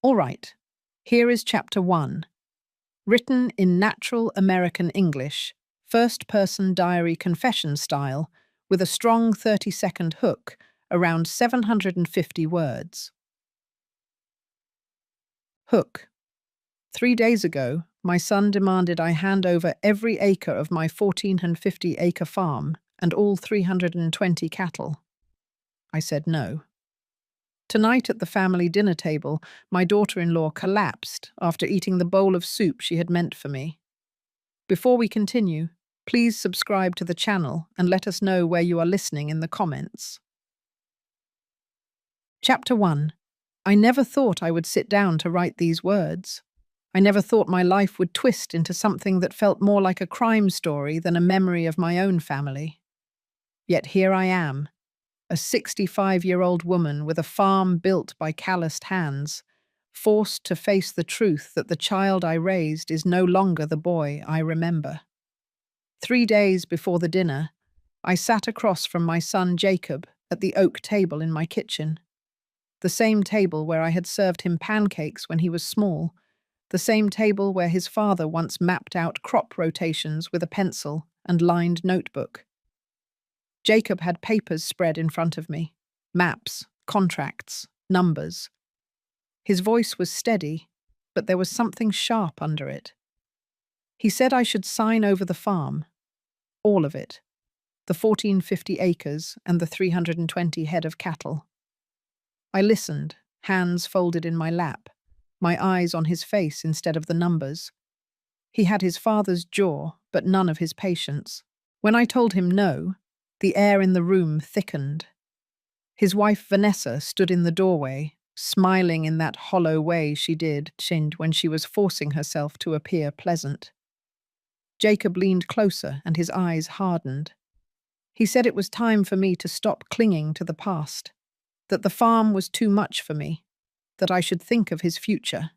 All right, here is Chapter 1, written in natural American English, first-person diary confession style, with a strong 30-second hook, around 750 words. Hook. 3 days ago, my son demanded I hand over every acre of my 1,450-acre farm and all 320 cattle. I said no. Tonight at the family dinner table, my daughter-in-law collapsed after eating the bowl of soup she had meant for me. Before we continue, please subscribe to the channel and let us know where you are listening in the comments. Chapter 1. I never thought I would sit down to write these words. I never thought my life would twist into something that felt more like a crime story than a memory of my own family. Yet here I am, a 65-year-old woman with a farm built by calloused hands, forced to face the truth that the child I raised is no longer the boy I remember. 3 days before the dinner, I sat across from my son Jacob at the oak table in my kitchen. The same table where I had served him pancakes when he was small, the same table where his father once mapped out crop rotations with a pencil and lined notebook. Jacob had papers spread in front of me, maps, contracts, numbers. His voice was steady, but there was something sharp under it. He said I should sign over the farm, all of it, the 1,450 acres and the 320 head of cattle. I listened, hands folded in my lap, my eyes on his face instead of the numbers. He had his father's jaw, but none of his patience. When I told him no, the air in the room thickened. His wife Vanessa stood in the doorway, smiling in that hollow way she did when she was forcing herself to appear pleasant. Jacob leaned closer and his eyes hardened. He said it was time for me to stop clinging to the past, that the farm was too much for me, that I should think of his future.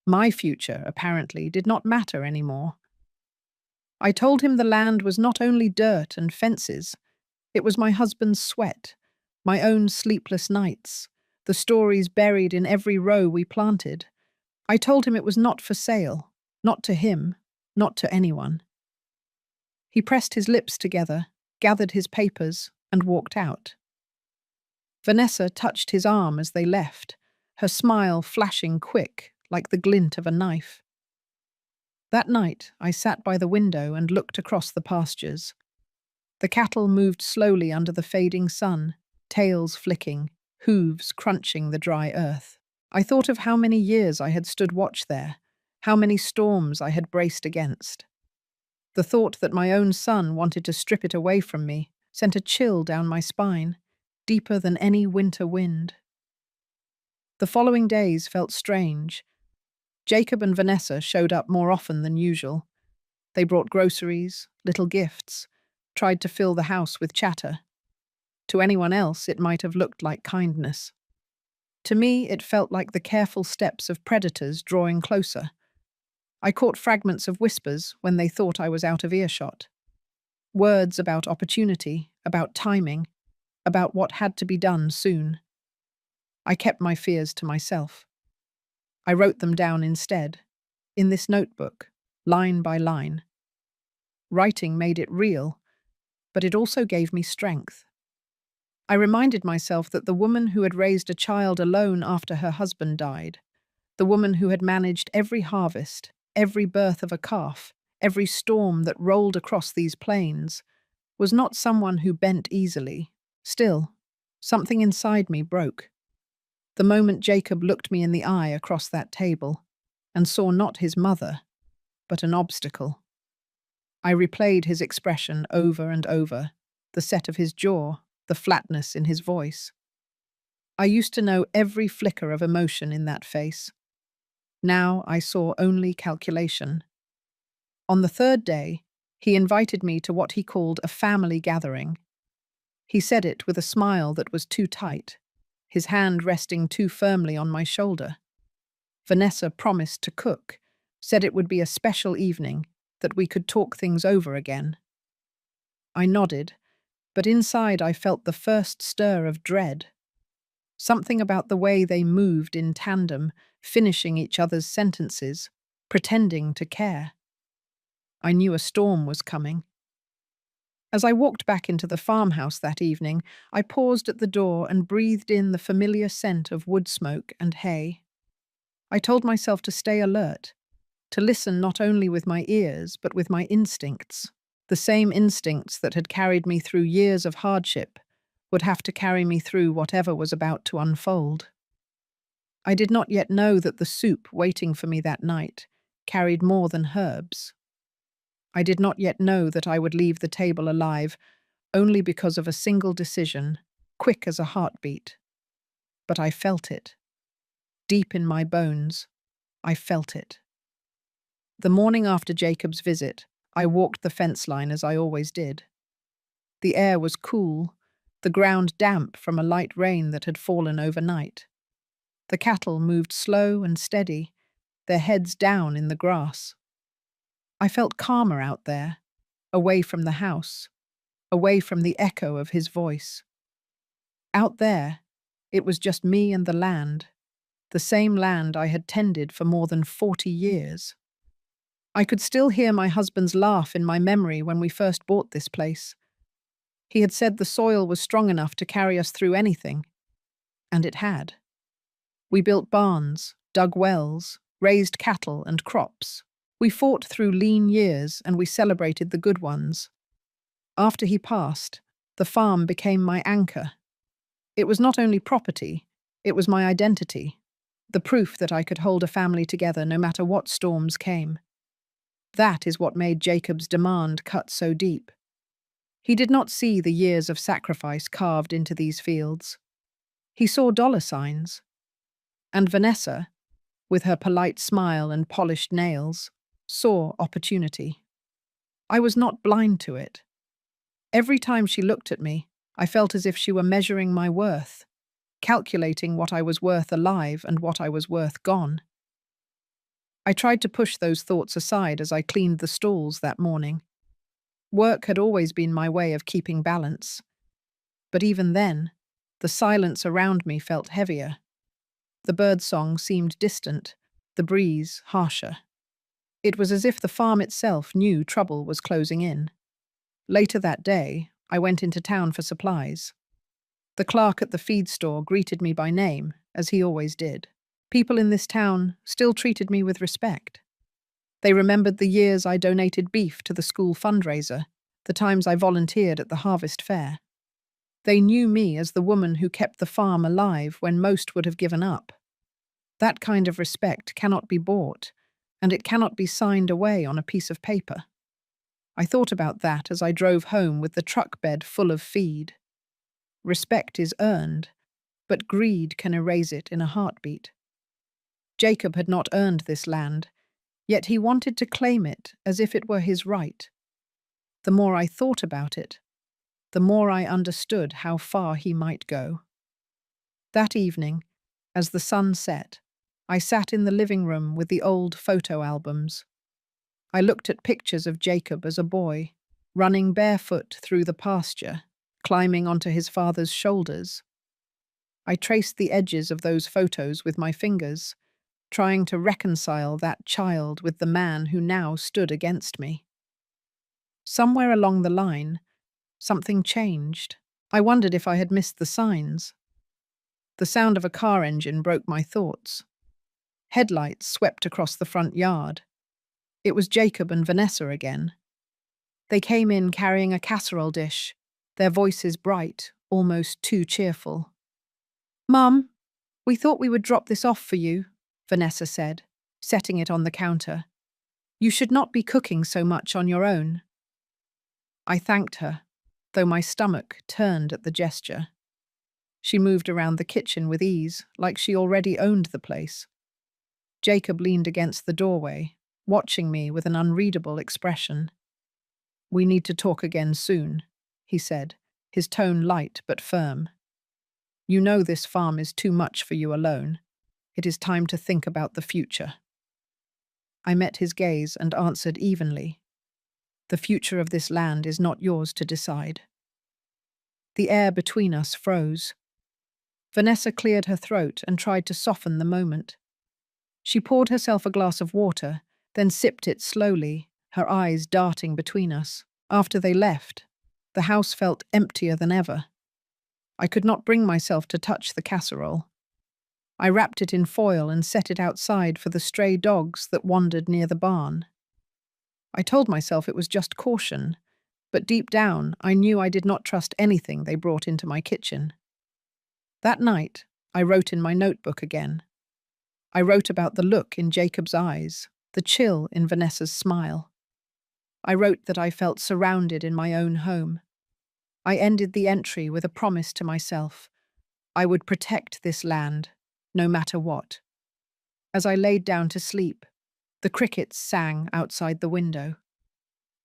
My future, apparently, did not matter anymore. I told him the land was not only dirt and fences, it was my husband's sweat, my own sleepless nights, the stories buried in every row we planted. I told him it was not for sale, not to him, not to anyone. He pressed his lips together, gathered his papers, and walked out. Vanessa touched his arm as they left, her smile flashing quick, like the glint of a knife. That night, I sat by the window and looked across the pastures. The cattle moved slowly under the fading sun, tails flicking, hooves crunching the dry earth. I thought of how many years I had stood watch there, how many storms I had braced against. The thought that my own son wanted to strip it away from me sent a chill down my spine, deeper than any winter wind. The following days felt strange. Jacob and Vanessa showed up more often than usual. They brought groceries, little gifts, tried to fill the house with chatter. To anyone else, it might have looked like kindness. To me, it felt like the careful steps of predators drawing closer. I caught fragments of whispers when they thought I was out of earshot. Words about opportunity, about timing, about what had to be done soon. I kept my fears to myself. I wrote them down instead, in this notebook, line by line. Writing made it real, but it also gave me strength. I reminded myself that the woman who had raised a child alone after her husband died, the woman who had managed every harvest, every birth of a calf, every storm that rolled across these plains, was not someone who bent easily. Still, something inside me broke. The moment Jacob looked me in the eye across that table, and saw not his mother, but an obstacle. I replayed his expression over and over, the set of his jaw, the flatness in his voice. I used to know every flicker of emotion in that face. Now I saw only calculation. On the third day, he invited me to what he called a family gathering. He said it with a smile that was too tight, his hand resting too firmly on my shoulder. Vanessa promised to cook, said it would be a special evening, that we could talk things over again. I nodded, but inside I felt the first stir of dread. Something about the way they moved in tandem, finishing each other's sentences, pretending to care. I knew a storm was coming. As I walked back into the farmhouse that evening, I paused at the door and breathed in the familiar scent of wood smoke and hay. I told myself to stay alert, to listen not only with my ears but with my instincts. The same instincts that had carried me through years of hardship would have to carry me through whatever was about to unfold. I did not yet know that the soup waiting for me that night carried more than herbs. I did not yet know that I would leave the table alive only because of a single decision, quick as a heartbeat. But I felt it. Deep in my bones, I felt it. The morning after Jacob's visit, I walked the fence line as I always did. The air was cool, the ground damp from a light rain that had fallen overnight. The cattle moved slow and steady, their heads down in the grass. I felt calmer out there, away from the house, away from the echo of his voice. Out there, it was just me and the same land I had tended for more than 40 years. I could still hear my husband's laugh in my memory when we first bought this place. He had said the soil was strong enough to carry us through anything, and it had. We built barns, dug wells, raised cattle and crops. We fought through lean years and we celebrated the good ones. After he passed, the farm became my anchor. It was not only property, it was my identity, the proof that I could hold a family together no matter what storms came. That is what made Jacob's demand cut so deep. He did not see the years of sacrifice carved into these fields. He saw dollar signs. And Vanessa, with her polite smile and polished nails, saw opportunity. I was not blind to it. Every time she looked at me, I felt as if she were measuring my worth, calculating what I was worth alive and what I was worth gone. I tried to push those thoughts aside as I cleaned the stalls that morning. Work had always been my way of keeping balance. But even then, the silence around me felt heavier. The birdsong seemed distant, the breeze harsher. It was as if the farm itself knew trouble was closing in. Later that day, I went into town for supplies. The clerk at the feed store greeted me by name, as he always did. People in this town still treated me with respect. They remembered the years I donated beef to the school fundraiser, the times I volunteered at the harvest fair. They knew me as the woman who kept the farm alive when most would have given up. That kind of respect cannot be bought, and it cannot be signed away on a piece of paper. I thought about that as I drove home with the truck bed full of feed. Respect is earned, but greed can erase it in a heartbeat. Jacob had not earned this land, yet he wanted to claim it as if it were his right. The more I thought about it, the more I understood how far he might go. That evening, as the sun set, I sat in the living room with the old photo albums. I looked at pictures of Jacob as a boy, running barefoot through the pasture, climbing onto his father's shoulders. I traced the edges of those photos with my fingers, trying to reconcile that child with the man who now stood against me. Somewhere along the line, something changed. I wondered if I had missed the signs. The sound of a car engine broke my thoughts. Headlights swept across the front yard. It was Jacob and Vanessa again. They came in carrying a casserole dish, their voices bright, almost too cheerful. "Mum, we thought we would drop this off for you," Vanessa said, setting it on the counter. "You should not be cooking so much on your own." I thanked her, though my stomach turned at the gesture. She moved around the kitchen with ease, like she already owned the place. Jacob leaned against the doorway, watching me with an unreadable expression. "We need to talk again soon," he said, his tone light but firm. "You know this farm is too much for you alone. It is time to think about the future." I met his gaze and answered evenly. "The future of this land is not yours to decide." The air between us froze. Vanessa cleared her throat and tried to soften the moment. She poured herself a glass of water, then sipped it slowly, her eyes darting between us. After they left, the house felt emptier than ever. I could not bring myself to touch the casserole. I wrapped it in foil and set it outside for the stray dogs that wandered near the barn. I told myself it was just caution, but deep down I knew I did not trust anything they brought into my kitchen. That night, I wrote in my notebook again. I wrote about the look in Jacob's eyes, the chill in Vanessa's smile. I wrote that I felt surrounded in my own home. I ended the entry with a promise to myself. I would protect this land, no matter what. As I laid down to sleep, the crickets sang outside the window.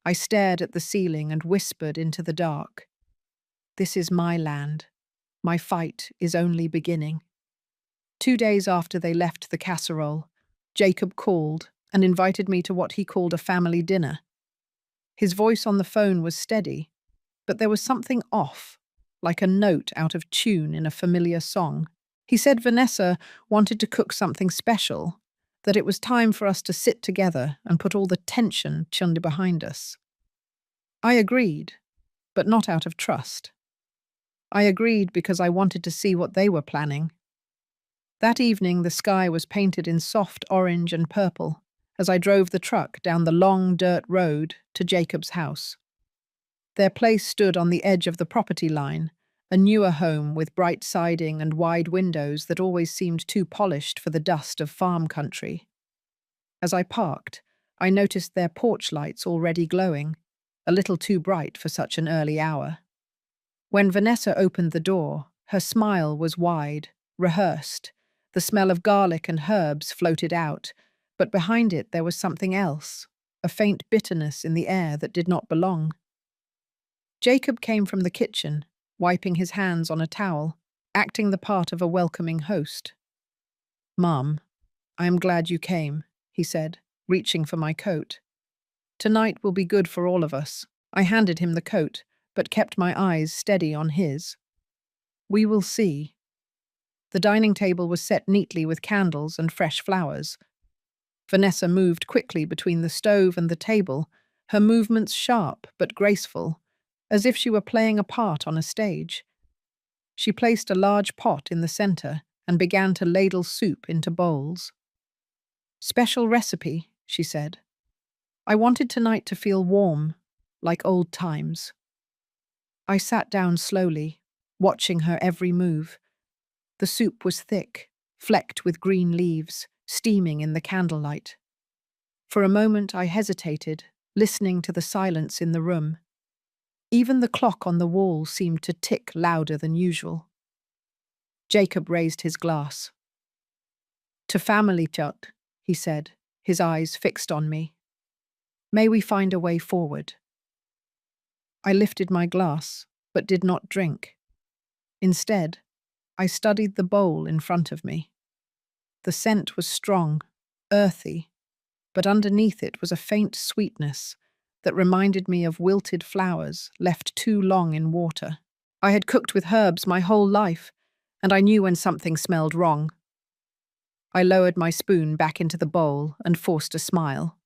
I stared at the ceiling and whispered into the dark. This is my land. My fight is only beginning. 2 days after they left the casserole, Jacob called and invited me to what he called a family dinner. His voice on the phone was steady, but there was something off, like a note out of tune in a familiar song. He said Vanessa wanted to cook something special, that it was time for us to sit together and put all the tension behind us. I agreed, but not out of trust. I agreed because I wanted to see what they were planning. That evening, the sky was painted in soft orange and purple as I drove the truck down the long dirt road to Jacob's house. Their place stood on the edge of the property line, a newer home with bright siding and wide windows that always seemed too polished for the dust of farm country. As I parked, I noticed their porch lights already glowing, a little too bright for such an early hour. When Vanessa opened the door, her smile was wide, rehearsed. The smell of garlic and herbs floated out, but behind it there was something else, a faint bitterness in the air that did not belong. Jacob came from the kitchen, wiping his hands on a towel, acting the part of a welcoming host. "Mom, I am glad you came," he said, reaching for my coat. "Tonight will be good for all of us." I handed him the coat, but kept my eyes steady on his. "We will see." The dining table was set neatly with candles and fresh flowers. Vanessa moved quickly between the stove and the table, her movements sharp but graceful, as if she were playing a part on a stage. She placed a large pot in the center and began to ladle soup into bowls. "Special recipe," she said. "I wanted tonight to feel warm, like old times." I sat down slowly, watching her every move. The soup was thick, flecked with green leaves, steaming in the candlelight. For a moment I hesitated, listening to the silence in the room. Even the clock on the wall seemed to tick louder than usual. Jacob raised his glass. "To family, Chut," he said, his eyes fixed on me. "May we find a way forward." I lifted my glass, but did not drink. Instead, I studied the bowl in front of me. The scent was strong, earthy, but underneath it was a faint sweetness that reminded me of wilted flowers left too long in water. I had cooked with herbs my whole life, and I knew when something smelled wrong. I lowered my spoon back into the bowl and forced a smile.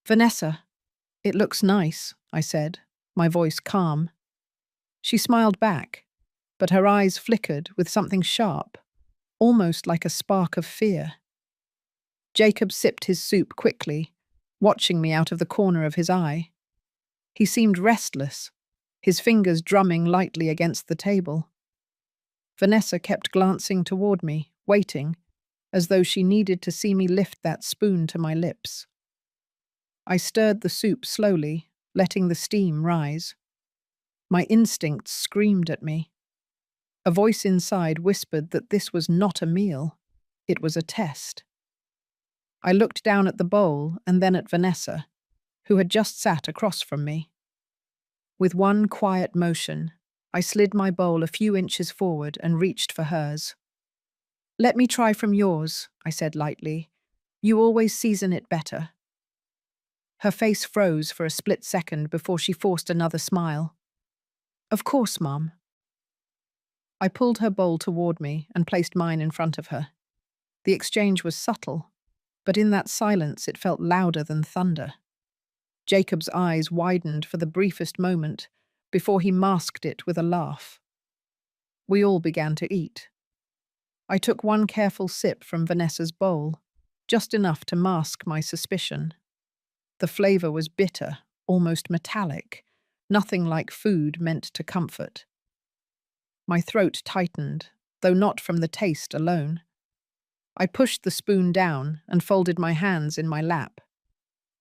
"Vanessa, it looks nice," I said, my voice calm. She smiled back, but her eyes flickered with something sharp, almost like a spark of fear. Jacob sipped his soup quickly, watching me out of the corner of his eye. He seemed restless, his fingers drumming lightly against the table. Vanessa kept glancing toward me, waiting, as though she needed to see me lift that spoon to my lips. I stirred the soup slowly, letting the steam rise. My instincts screamed at me. A voice inside whispered that this was not a meal, it was a test. I looked down at the bowl and then at Vanessa, who had just sat across from me. With one quiet motion, I slid my bowl a few inches forward and reached for hers. "Let me try from yours," I said lightly. "You always season it better." Her face froze for a split second before she forced another smile. "Of course, Mom." I pulled her bowl toward me and placed mine in front of her. The exchange was subtle, but in that silence it felt louder than thunder. Jacob's eyes widened for the briefest moment before he masked it with a laugh. We all began to eat. I took one careful sip from Vanessa's bowl, just enough to mask my suspicion. The flavor was bitter, almost metallic, nothing like food meant to comfort. My throat tightened, though not from the taste alone. I pushed the spoon down and folded my hands in my lap.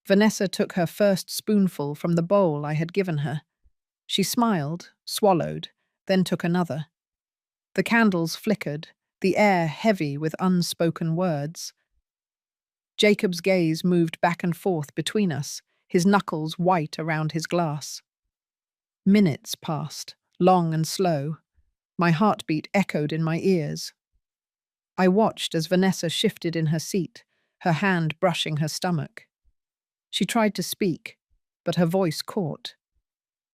Vanessa took her first spoonful from the bowl I had given her. She smiled, swallowed, then took another. The candles flickered, the air heavy with unspoken words. Jacob's gaze moved back and forth between us, his knuckles white around his glass. Minutes passed, long and slow. My heartbeat echoed in my ears. I watched as Vanessa shifted in her seat, her hand brushing her stomach. She tried to speak, but her voice caught.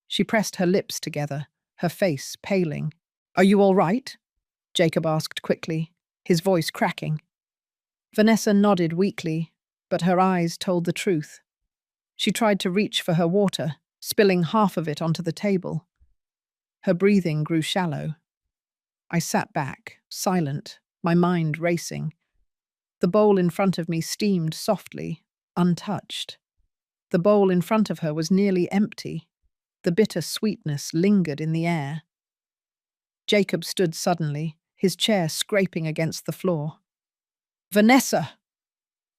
She pressed her lips together, her face paling. "Are you all right?" Jacob asked quickly, his voice cracking. Vanessa nodded weakly, but her eyes told the truth. She tried to reach for her water, spilling half of it onto the table. Her breathing grew shallow. I sat back, silent, my mind racing. The bowl in front of me steamed softly, untouched. The bowl in front of her was nearly empty. The bitter sweetness lingered in the air. Jacob stood suddenly, his chair scraping against the floor. "Vanessa!"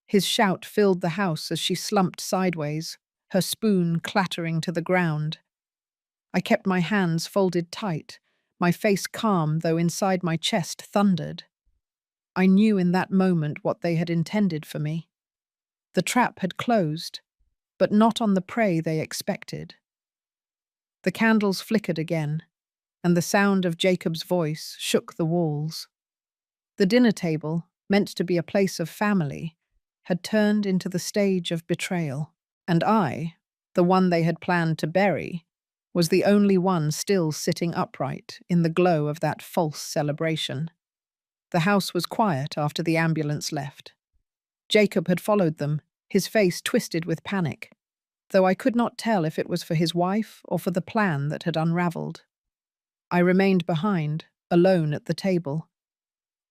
His shout filled the house as she slumped sideways, her spoon clattering to the ground. I kept my hands folded tight, my face calm though inside my chest thundered. I knew in that moment what they had intended for me. The trap had closed, but not on the prey they expected. The candles flickered again, and the sound of Jacob's voice shook the walls. The dinner table, meant to be a place of family, had turned into the stage of betrayal, and I, the one they had planned to bury, was the only one still sitting upright in the glow of that false celebration. The house was quiet after the ambulance left. Jacob had followed them, his face twisted with panic, though I could not tell if it was for his wife or for the plan that had unraveled. I remained behind, alone at the table.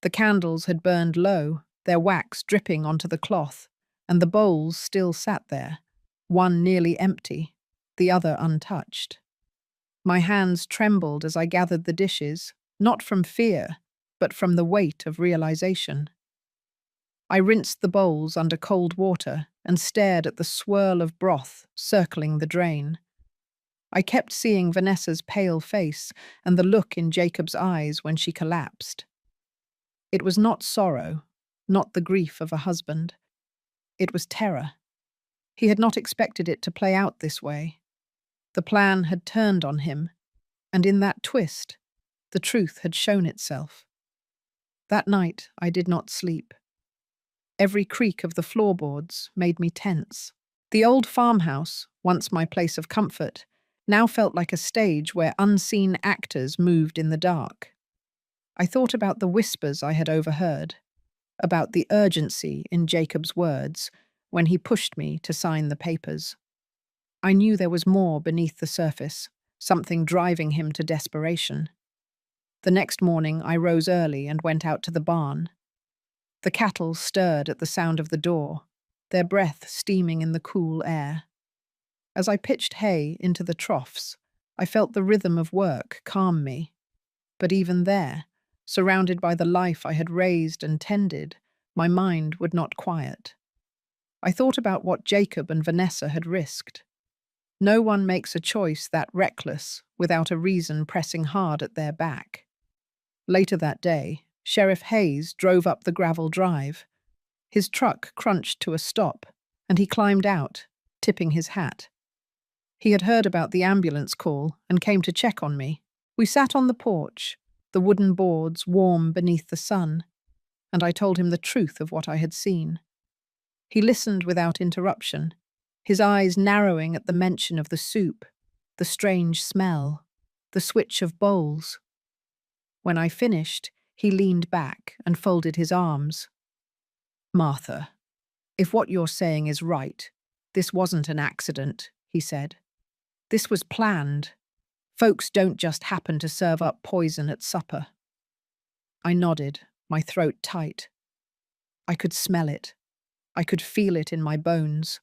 The candles had burned low, their wax dripping onto the cloth, and the bowls still sat there, one nearly empty, the other untouched. My hands trembled as I gathered the dishes, not from fear, but from the weight of realization. I rinsed the bowls under cold water and stared at the swirl of broth circling the drain. I kept seeing Vanessa's pale face and the look in Jacob's eyes when she collapsed. It was not sorrow, not the grief of a husband. It was terror. He had not expected it to play out this way. The plan had turned on him, and in that twist, the truth had shown itself. That night, I did not sleep. Every creak of the floorboards made me tense. The old farmhouse, once my place of comfort, now felt like a stage where unseen actors moved in the dark. I thought about the whispers I had overheard, about the urgency in Jacob's words when he pushed me to sign the papers. I knew there was more beneath the surface, something driving him to desperation. The next morning I rose early and went out to the barn. The cattle stirred at the sound of the door, their breath steaming in the cool air. As I pitched hay into the troughs, I felt the rhythm of work calm me. But even there, surrounded by the life I had raised and tended, my mind would not quiet. I thought about what Jacob and Vanessa had risked. No one makes a choice that reckless without a reason pressing hard at their back. Later that day, Sheriff Hayes drove up the gravel drive. His truck crunched to a stop, and he climbed out, tipping his hat. He had heard about the ambulance call and came to check on me. We sat on the porch, the wooden boards warm beneath the sun, and I told him the truth of what I had seen. He listened without interruption, his eyes narrowing at the mention of the soup, the strange smell, the switch of bowls. When I finished, he leaned back and folded his arms. Martha, if what you're saying is right, this wasn't an accident, he said. This was planned. Folks don't just happen to serve up poison at supper. I nodded, my throat tight. I could smell it. I could feel it in my bones.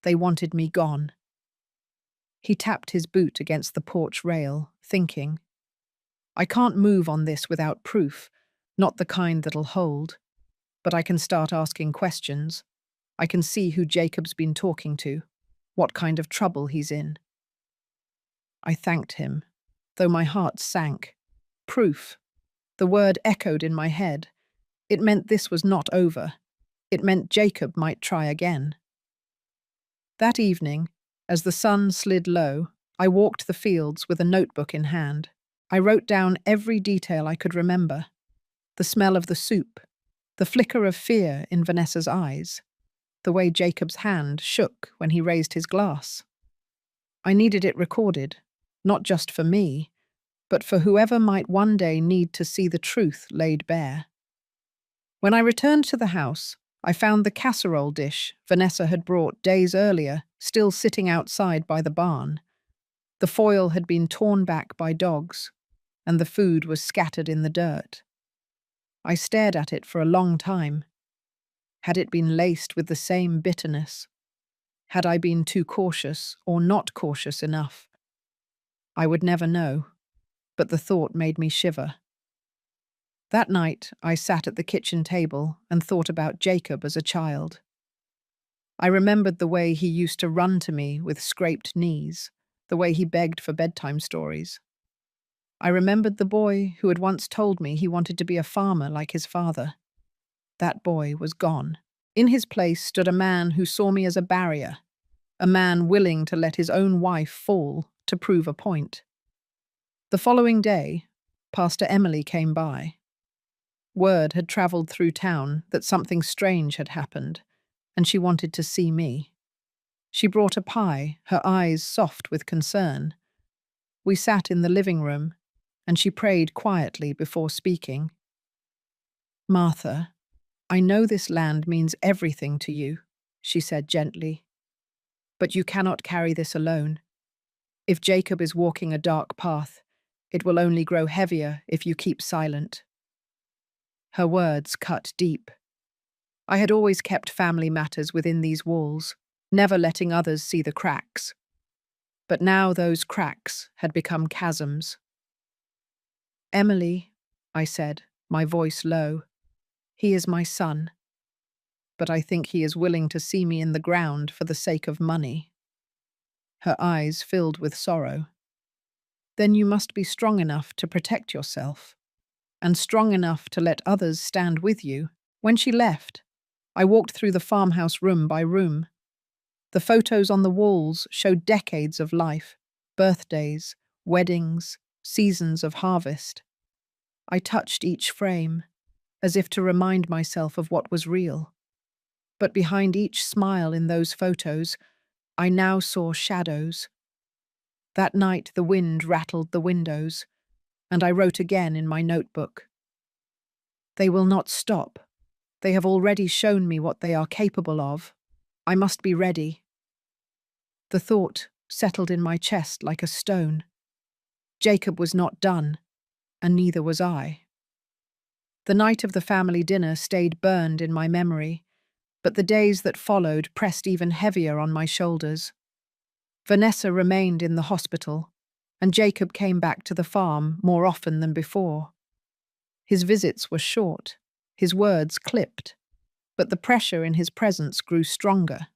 They wanted me gone. He tapped his boot against the porch rail, thinking. I can't move on this without proof, not the kind that'll hold. But I can start asking questions. I can see who Jacob's been talking to, what kind of trouble he's in. I thanked him, though my heart sank. Proof. The word echoed in my head. It meant this was not over. It meant Jacob might try again. That evening, as the sun slid low, I walked the fields with a notebook in hand. I wrote down every detail I could remember. The smell of the soup, the flicker of fear in Vanessa's eyes, the way Jacob's hand shook when he raised his glass. I needed it recorded, not just for me, but for whoever might one day need to see the truth laid bare. When I returned to the house, I found the casserole dish Vanessa had brought days earlier still sitting outside by the barn. The foil had been torn back by dogs, and the food was scattered in the dirt. I stared at it for a long time. Had it been laced with the same bitterness? Had I been too cautious or not cautious enough? I would never know, but the thought made me shiver. That night, I sat at the kitchen table and thought about Jacob as a child. I remembered the way he used to run to me with scraped knees, the way he begged for bedtime stories. I remembered the boy who had once told me he wanted to be a farmer like his father. That boy was gone. In his place stood a man who saw me as a barrier, a man willing to let his own wife fall to prove a point. The following day, Pastor Emily came by. Word had travelled through town that something strange had happened, and she wanted to see me. She brought a pie, her eyes soft with concern. We sat in the living room, and she prayed quietly before speaking. Martha, I know this land means everything to you, she said gently. But you cannot carry this alone. If Jacob is walking a dark path, it will only grow heavier if you keep silent. Her words cut deep. I had always kept family matters within these walls, never letting others see the cracks. But now those cracks had become chasms. Emily, I said, my voice low, he is my son. But I think he is willing to see me in the ground for the sake of money. Her eyes filled with sorrow. Then you must be strong enough to protect yourself, and strong enough to let others stand with you. When she left, I walked through the farmhouse room by room. The photos on the walls showed decades of life, birthdays, weddings, seasons of harvest. I touched each frame, as if to remind myself of what was real. But behind each smile in those photos, I now saw shadows. That night the wind rattled the windows, and I wrote again in my notebook. They will not stop. They have already shown me what they are capable of. I must be ready. The thought settled in my chest like a stone. Jacob was not done, and neither was I. The night of the family dinner stayed burned in my memory, but the days that followed pressed even heavier on my shoulders. Vanessa remained in the hospital, and Jacob came back to the farm more often than before. His visits were short, his words clipped, but the pressure in his presence grew stronger.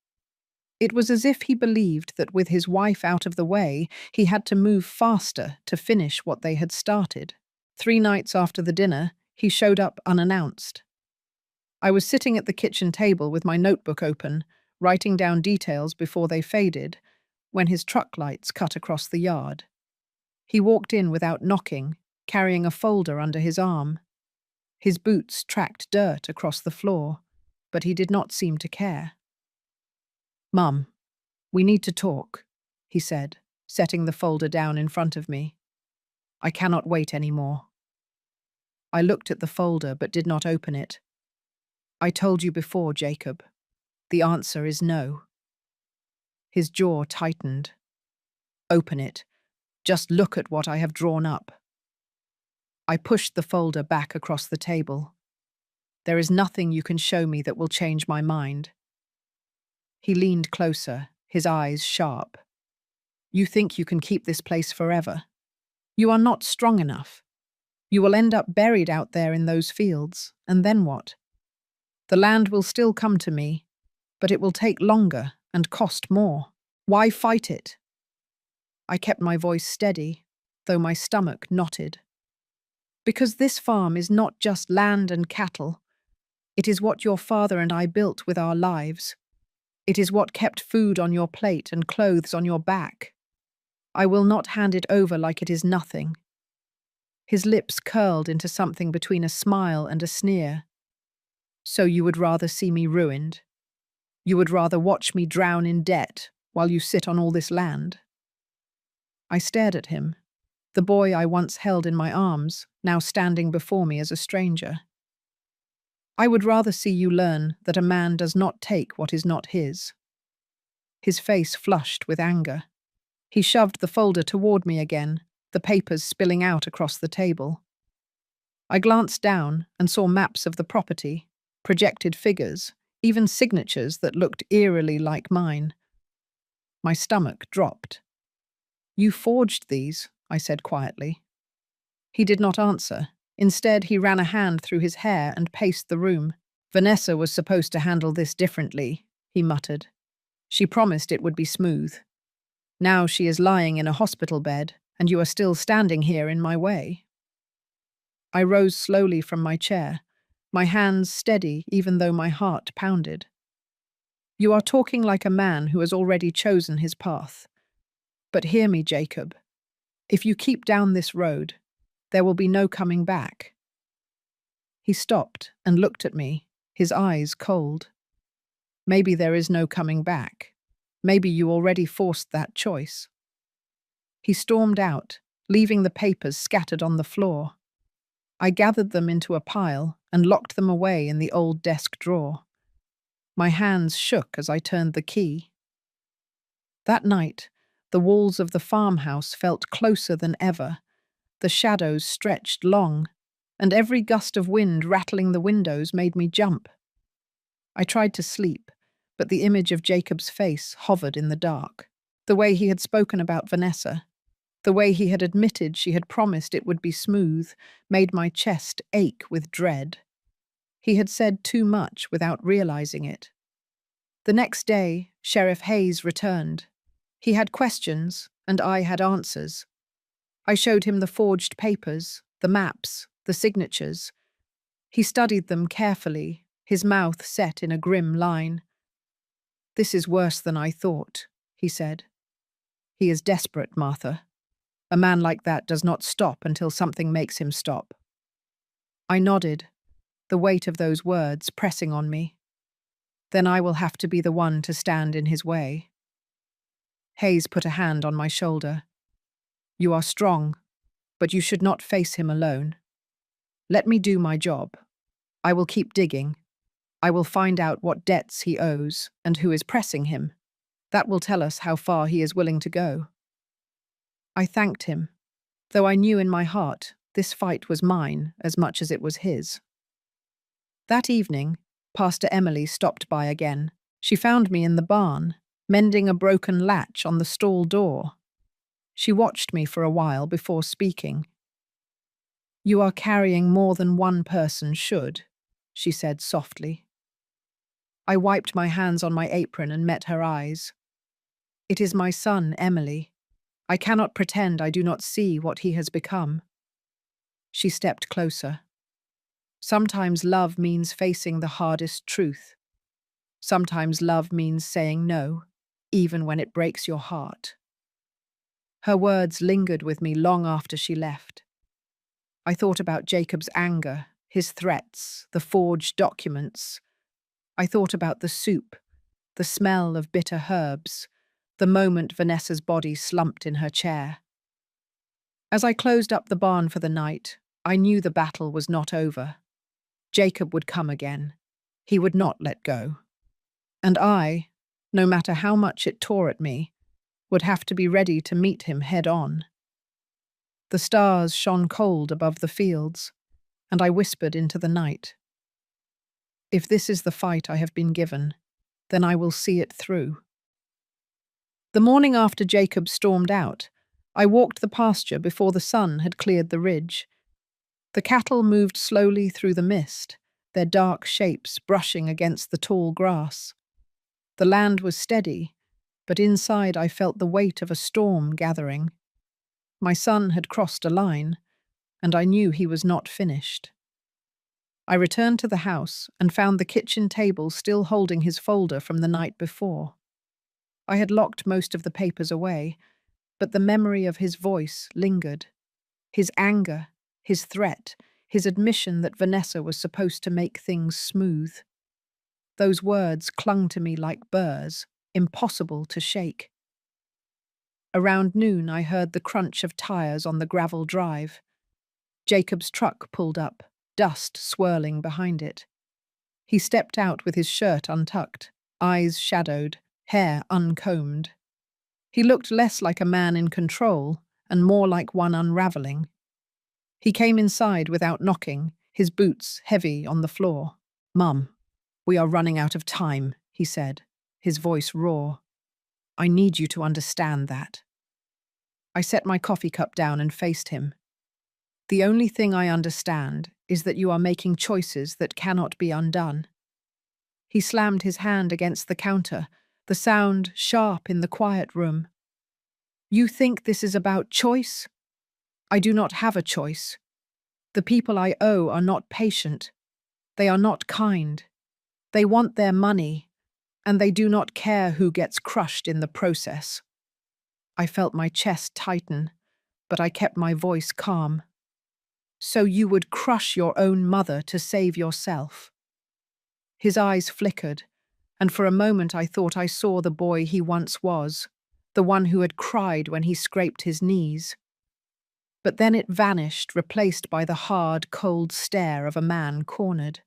It was as if he believed that with his wife out of the way, he had to move faster to finish what they had started. 3 nights after the dinner, he showed up unannounced. I was sitting at the kitchen table with my notebook open, writing down details before they faded, when his truck lights cut across the yard. He walked in without knocking, carrying a folder under his arm. His boots tracked dirt across the floor, but he did not seem to care. "Mum, we need to talk," he said, setting the folder down in front of me. "I cannot wait any more." I looked at the folder but did not open it. I told you before, Jacob. The answer is no. His jaw tightened. Open it. Just look at what I have drawn up. I pushed the folder back across the table. There is nothing you can show me that will change my mind. He leaned closer, his eyes sharp. You think you can keep this place forever? You are not strong enough. You will end up buried out there in those fields, and then what? The land will still come to me, but it will take longer and cost more. Why fight it? I kept my voice steady, though my stomach knotted. Because this farm is not just land and cattle. It is what your father and I built with our lives. It is what kept food on your plate and clothes on your back. I will not hand it over like it is nothing. His lips curled into something between a smile and a sneer. So you would rather see me ruined? You would rather watch me drown in debt while you sit on all this land? I stared at him, the boy I once held in my arms, now standing before me as a stranger. I would rather see you learn that a man does not take what is not his. His face flushed with anger. He shoved the folder toward me again, the papers spilling out across the table. I glanced down and saw maps of the property, projected figures, even signatures that looked eerily like mine. My stomach dropped. You forged these, I said quietly. He did not answer. Instead, he ran a hand through his hair and paced the room. Vanessa was supposed to handle this differently, he muttered. She promised it would be smooth. Now she is lying in a hospital bed, and you are still standing here in my way. I rose slowly from my chair, my hands steady even though my heart pounded. You are talking like a man who has already chosen his path. But hear me, Jacob. If you keep down this road, there will be no coming back. He stopped and looked at me, his eyes cold. Maybe there is no coming back. Maybe you already forced that choice. He stormed out, leaving the papers scattered on the floor. I gathered them into a pile and locked them away in the old desk drawer. My hands shook as I turned the key. That night, the walls of the farmhouse felt closer than ever. The shadows stretched long, and every gust of wind rattling the windows made me jump. I tried to sleep, but the image of Jacob's face hovered in the dark. The way he had spoken about Vanessa, the way he had admitted she had promised it would be smooth, made my chest ache with dread. He had said too much without realizing it. The next day, Sheriff Hayes returned. He had questions, and I had answers. I showed him the forged papers, the maps, the signatures. He studied them carefully, his mouth set in a grim line. "This is worse than I thought," he said. "He is desperate, Martha. A man like that does not stop until something makes him stop." I nodded, the weight of those words pressing on me. Then I will have to be the one to stand in his way. Hayes put a hand on my shoulder. "You are strong, but you should not face him alone. Let me do my job. I will keep digging. I will find out what debts he owes and who is pressing him. That will tell us how far he is willing to go." I thanked him, though I knew in my heart this fight was mine as much as it was his. That evening, Pastor Emily stopped by again. She found me in the barn, mending a broken latch on the stall door. She watched me for a while before speaking. "You are carrying more than one person should," she said softly. I wiped my hands on my apron and met her eyes. "It is my son, Emily. I cannot pretend I do not see what he has become." She stepped closer. "Sometimes love means facing the hardest truth. Sometimes love means saying no, even when it breaks your heart." Her words lingered with me long after she left. I thought about Jacob's anger, his threats, the forged documents. I thought about the soup, the smell of bitter herbs, the moment Vanessa's body slumped in her chair. As I closed up the barn for the night, I knew the battle was not over. Jacob would come again. He would not let go. And I, no matter how much it tore at me, would have to be ready to meet him head on. The stars shone cold above the fields, and I whispered into the night, "If this is the fight I have been given, then I will see it through." The morning after Jacob stormed out, I walked the pasture before the sun had cleared the ridge. The cattle moved slowly through the mist, their dark shapes brushing against the tall grass. The land was steady, but inside I felt the weight of a storm gathering. My son had crossed a line, and I knew he was not finished. I returned to the house and found the kitchen table still holding his folder from the night before. I had locked most of the papers away, but the memory of his voice lingered. His anger, his threat, his admission that Vanessa was supposed to make things smooth. Those words clung to me like burrs, impossible to shake. Around noon, I heard the crunch of tires on the gravel drive. Jacob's truck pulled up, dust swirling behind it. He stepped out with his shirt untucked, eyes shadowed, hair uncombed. He looked less like a man in control and more like one unraveling. He came inside without knocking, his boots heavy on the floor. "Mum, we are running out of time," he said, his voice raw. "I need you to understand that." I set my coffee cup down and faced him. "The only thing I understand is that you are making choices that cannot be undone." He slammed his hand against the counter, the sound sharp in the quiet room. "You think this is about choice? I do not have a choice. The people I owe are not patient. They are not kind. They want their money, and they do not care who gets crushed in the process." I felt my chest tighten, but I kept my voice calm. "So you would crush your own mother to save yourself?" His eyes flickered, and for a moment I thought I saw the boy he once was, the one who had cried when he scraped his knees. But then it vanished, replaced by the hard, cold stare of a man cornered.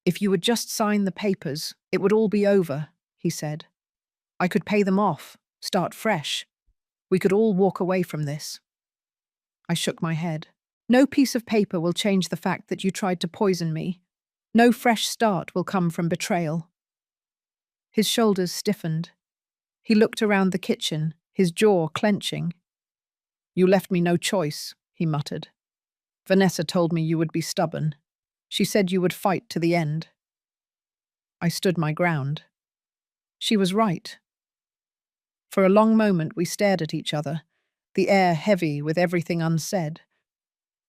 "If you would just sign the papers, it would all be over," he said. "I could pay them off, start fresh. We could all walk away from this." I shook my head. "No piece of paper will change the fact that you tried to poison me. No fresh start will come from betrayal." His shoulders stiffened. He looked around the kitchen, his jaw clenching. "You left me no choice," he muttered. "Vanessa told me you would be stubborn. She said you would fight to the end." I stood my ground. She was right. For a long moment we stared at each other, the air heavy with everything unsaid.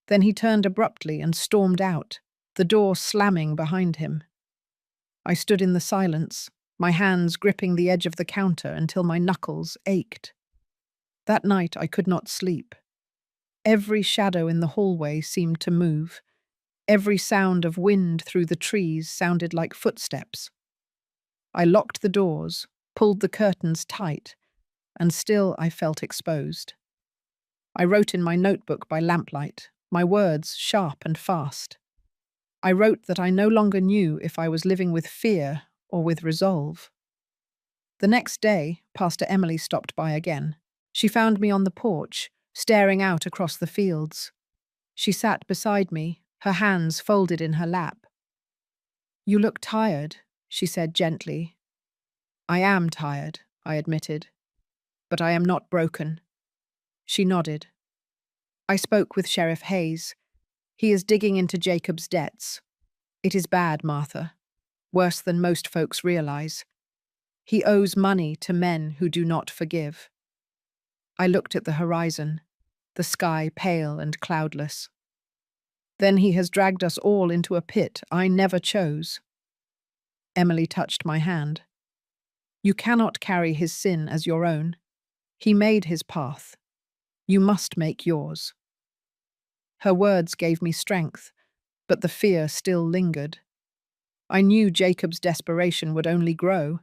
Then he turned abruptly and stormed out, the door slamming behind him. I stood in the silence, my hands gripping the edge of the counter until my knuckles ached. That night I could not sleep. Every shadow in the hallway seemed to move. Every sound of wind through the trees sounded like footsteps. I locked the doors, pulled the curtains tight, and still I felt exposed. I wrote in my notebook by lamplight, my words sharp and fast. I wrote that I no longer knew if I was living with fear or with resolve. The next day, Pastor Emily stopped by again. She found me on the porch, staring out across the fields. She sat beside me, her hands folded in her lap. "You look tired," she said gently. "I am tired," I admitted. "But I am not broken." She nodded. "I spoke with Sheriff Hayes. He is digging into Jacob's debts. It is bad, Martha. Worse than most folks realize. He owes money to men who do not forgive." I looked at the horizon, the sky pale and cloudless. "Then he has dragged us all into a pit I never chose." Emily touched my hand. "You cannot carry his sin as your own. He made his path. You must make yours." Her words gave me strength, but the fear still lingered. I knew Jacob's desperation would only grow.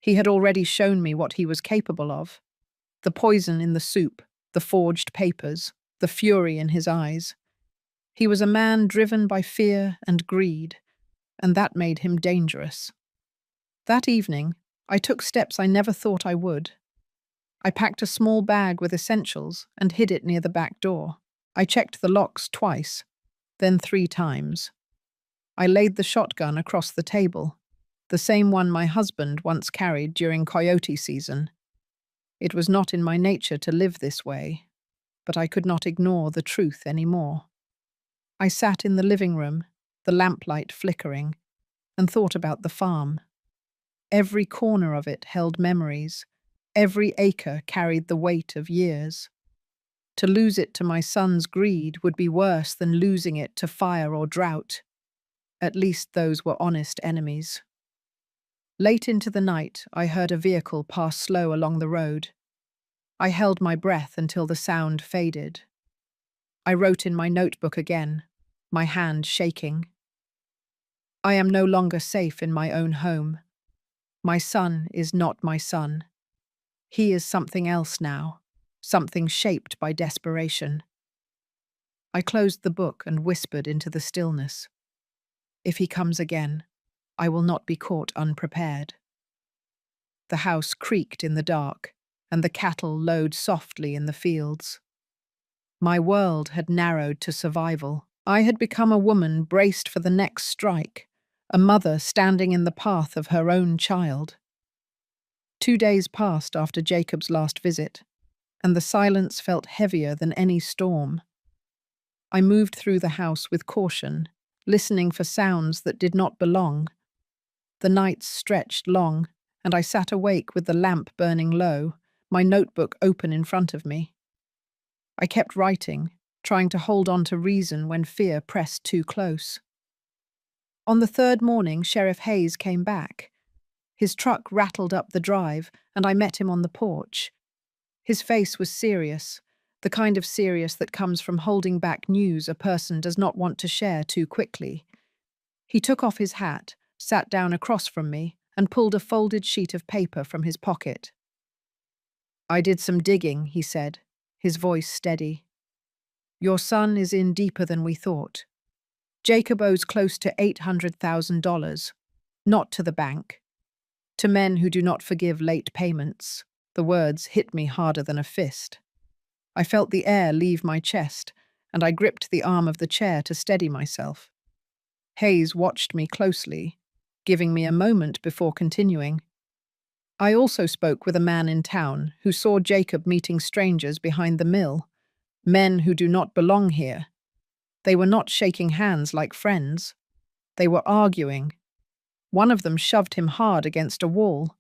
He had already shown me what he was capable of. The poison in the soup, the forged papers, the fury in his eyes. He was a man driven by fear and greed, and that made him dangerous. That evening, I took steps I never thought I would. I packed a small bag with essentials and hid it near the back door. I checked the locks twice, then 3 times. I laid the shotgun across the table, the same one my husband once carried during coyote season. It was not in my nature to live this way, but I could not ignore the truth anymore. I sat in the living room, the lamplight flickering, and thought about the farm. Every corner of it held memories. Every acre carried the weight of years. To lose it to my son's greed would be worse than losing it to fire or drought. At least those were honest enemies. Late into the night, I heard a vehicle pass slow along the road. I held my breath until the sound faded. I wrote in my notebook again, my hand shaking. I am no longer safe in my own home. My son is not my son. He is something else now, something shaped by desperation. I closed the book and whispered into the stillness. If he comes again, I will not be caught unprepared. The house creaked in the dark, and the cattle lowed softly in the fields. My world had narrowed to survival. I had become a woman braced for the next strike, a mother standing in the path of her own child. 2 days passed after Jacob's last visit, and the silence felt heavier than any storm. I moved through the house with caution, listening for sounds that did not belong. The nights stretched long, and I sat awake with the lamp burning low, my notebook open in front of me. I kept writing, trying to hold on to reason when fear pressed too close. On the third morning, Sheriff Hayes came back. His truck rattled up the drive, and I met him on the porch. His face was serious, the kind of serious that comes from holding back news a person does not want to share too quickly. He took off his hat, sat down across from me, and pulled a folded sheet of paper from his pocket. I did some digging, he said, his voice steady. Your son is in deeper than we thought. Jacob owes close to $800,000, not to the bank. To men who do not forgive late payments. The words hit me harder than a fist. I felt the air leave my chest, and I gripped the arm of the chair to steady myself. Hayes watched me closely, giving me a moment before continuing. I also spoke with a man in town who saw Jacob meeting strangers behind the mill, men who do not belong here. They were not shaking hands like friends. They were arguing. One of them shoved him hard against a wall.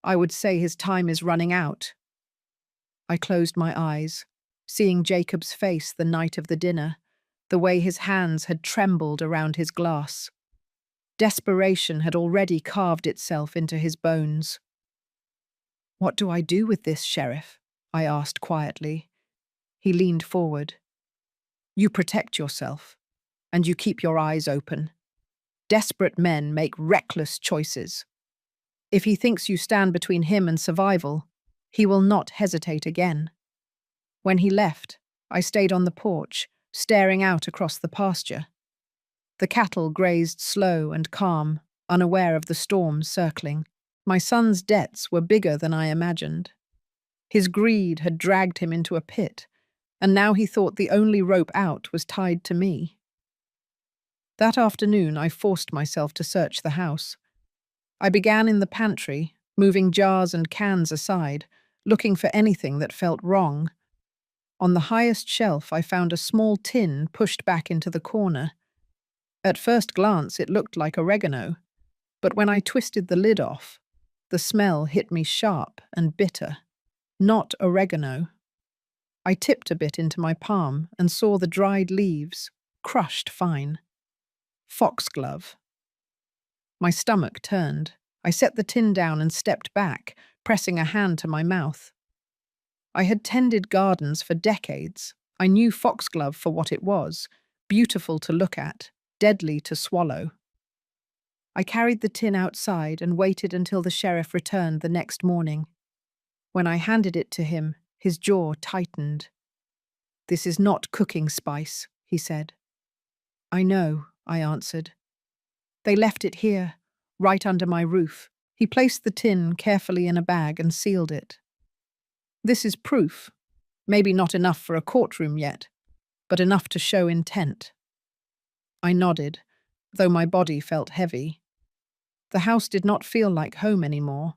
I would say his time is running out. I closed my eyes, seeing Jacob's face the night of the dinner, the way his hands had trembled around his glass. Desperation had already carved itself into his bones. What do I do with this, Sheriff? I asked quietly. He leaned forward. You protect yourself, and you keep your eyes open. Desperate men make reckless choices. If he thinks you stand between him and survival, he will not hesitate again. When he left, I stayed on the porch, staring out across the pasture. The cattle grazed slow and calm, unaware of the storm circling. My son's debts were bigger than I imagined. His greed had dragged him into a pit, and now he thought the only rope out was tied to me. That afternoon, I forced myself to search the house. I began in the pantry, moving jars and cans aside, looking for anything that felt wrong. On the highest shelf, I found a small tin pushed back into the corner. At first glance, it looked like oregano, but when I twisted the lid off, the smell hit me sharp and bitter. Not oregano. I tipped a bit into my palm and saw the dried leaves, crushed fine. Foxglove. My stomach turned. I set the tin down and stepped back, pressing a hand to my mouth. I had tended gardens for decades. I knew foxglove for what it was, beautiful to look at, deadly to swallow. I carried the tin outside and waited until the sheriff returned the next morning. When I handed it to him, his jaw tightened. This is not cooking spice, he said. I know, I answered. They left it here, right under my roof. He placed the tin carefully in a bag and sealed it. This is proof. Maybe not enough for a courtroom yet, but enough to show intent. I nodded, though my body felt heavy. The house did not feel like home anymore.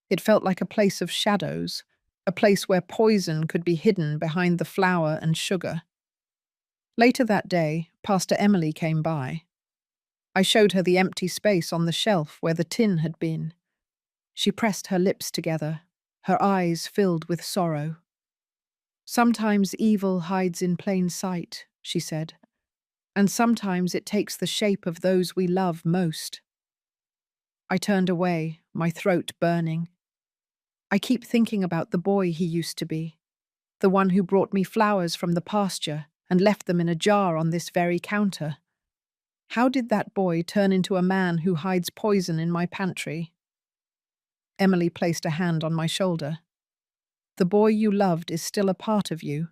It felt like a place of shadows, a place where poison could be hidden behind the flour and sugar. Later that day, Pastor Emily came by. I showed her the empty space on the shelf where the tin had been. She pressed her lips together, her eyes filled with sorrow. Sometimes evil hides in plain sight, she said, and sometimes it takes the shape of those we love most. I turned away, my throat burning. I keep thinking about the boy he used to be, the one who brought me flowers from the pasture and left them in a jar on this very counter. How did that boy turn into a man who hides poison in my pantry? Emily placed a hand on my shoulder. The boy you loved is still a part of you,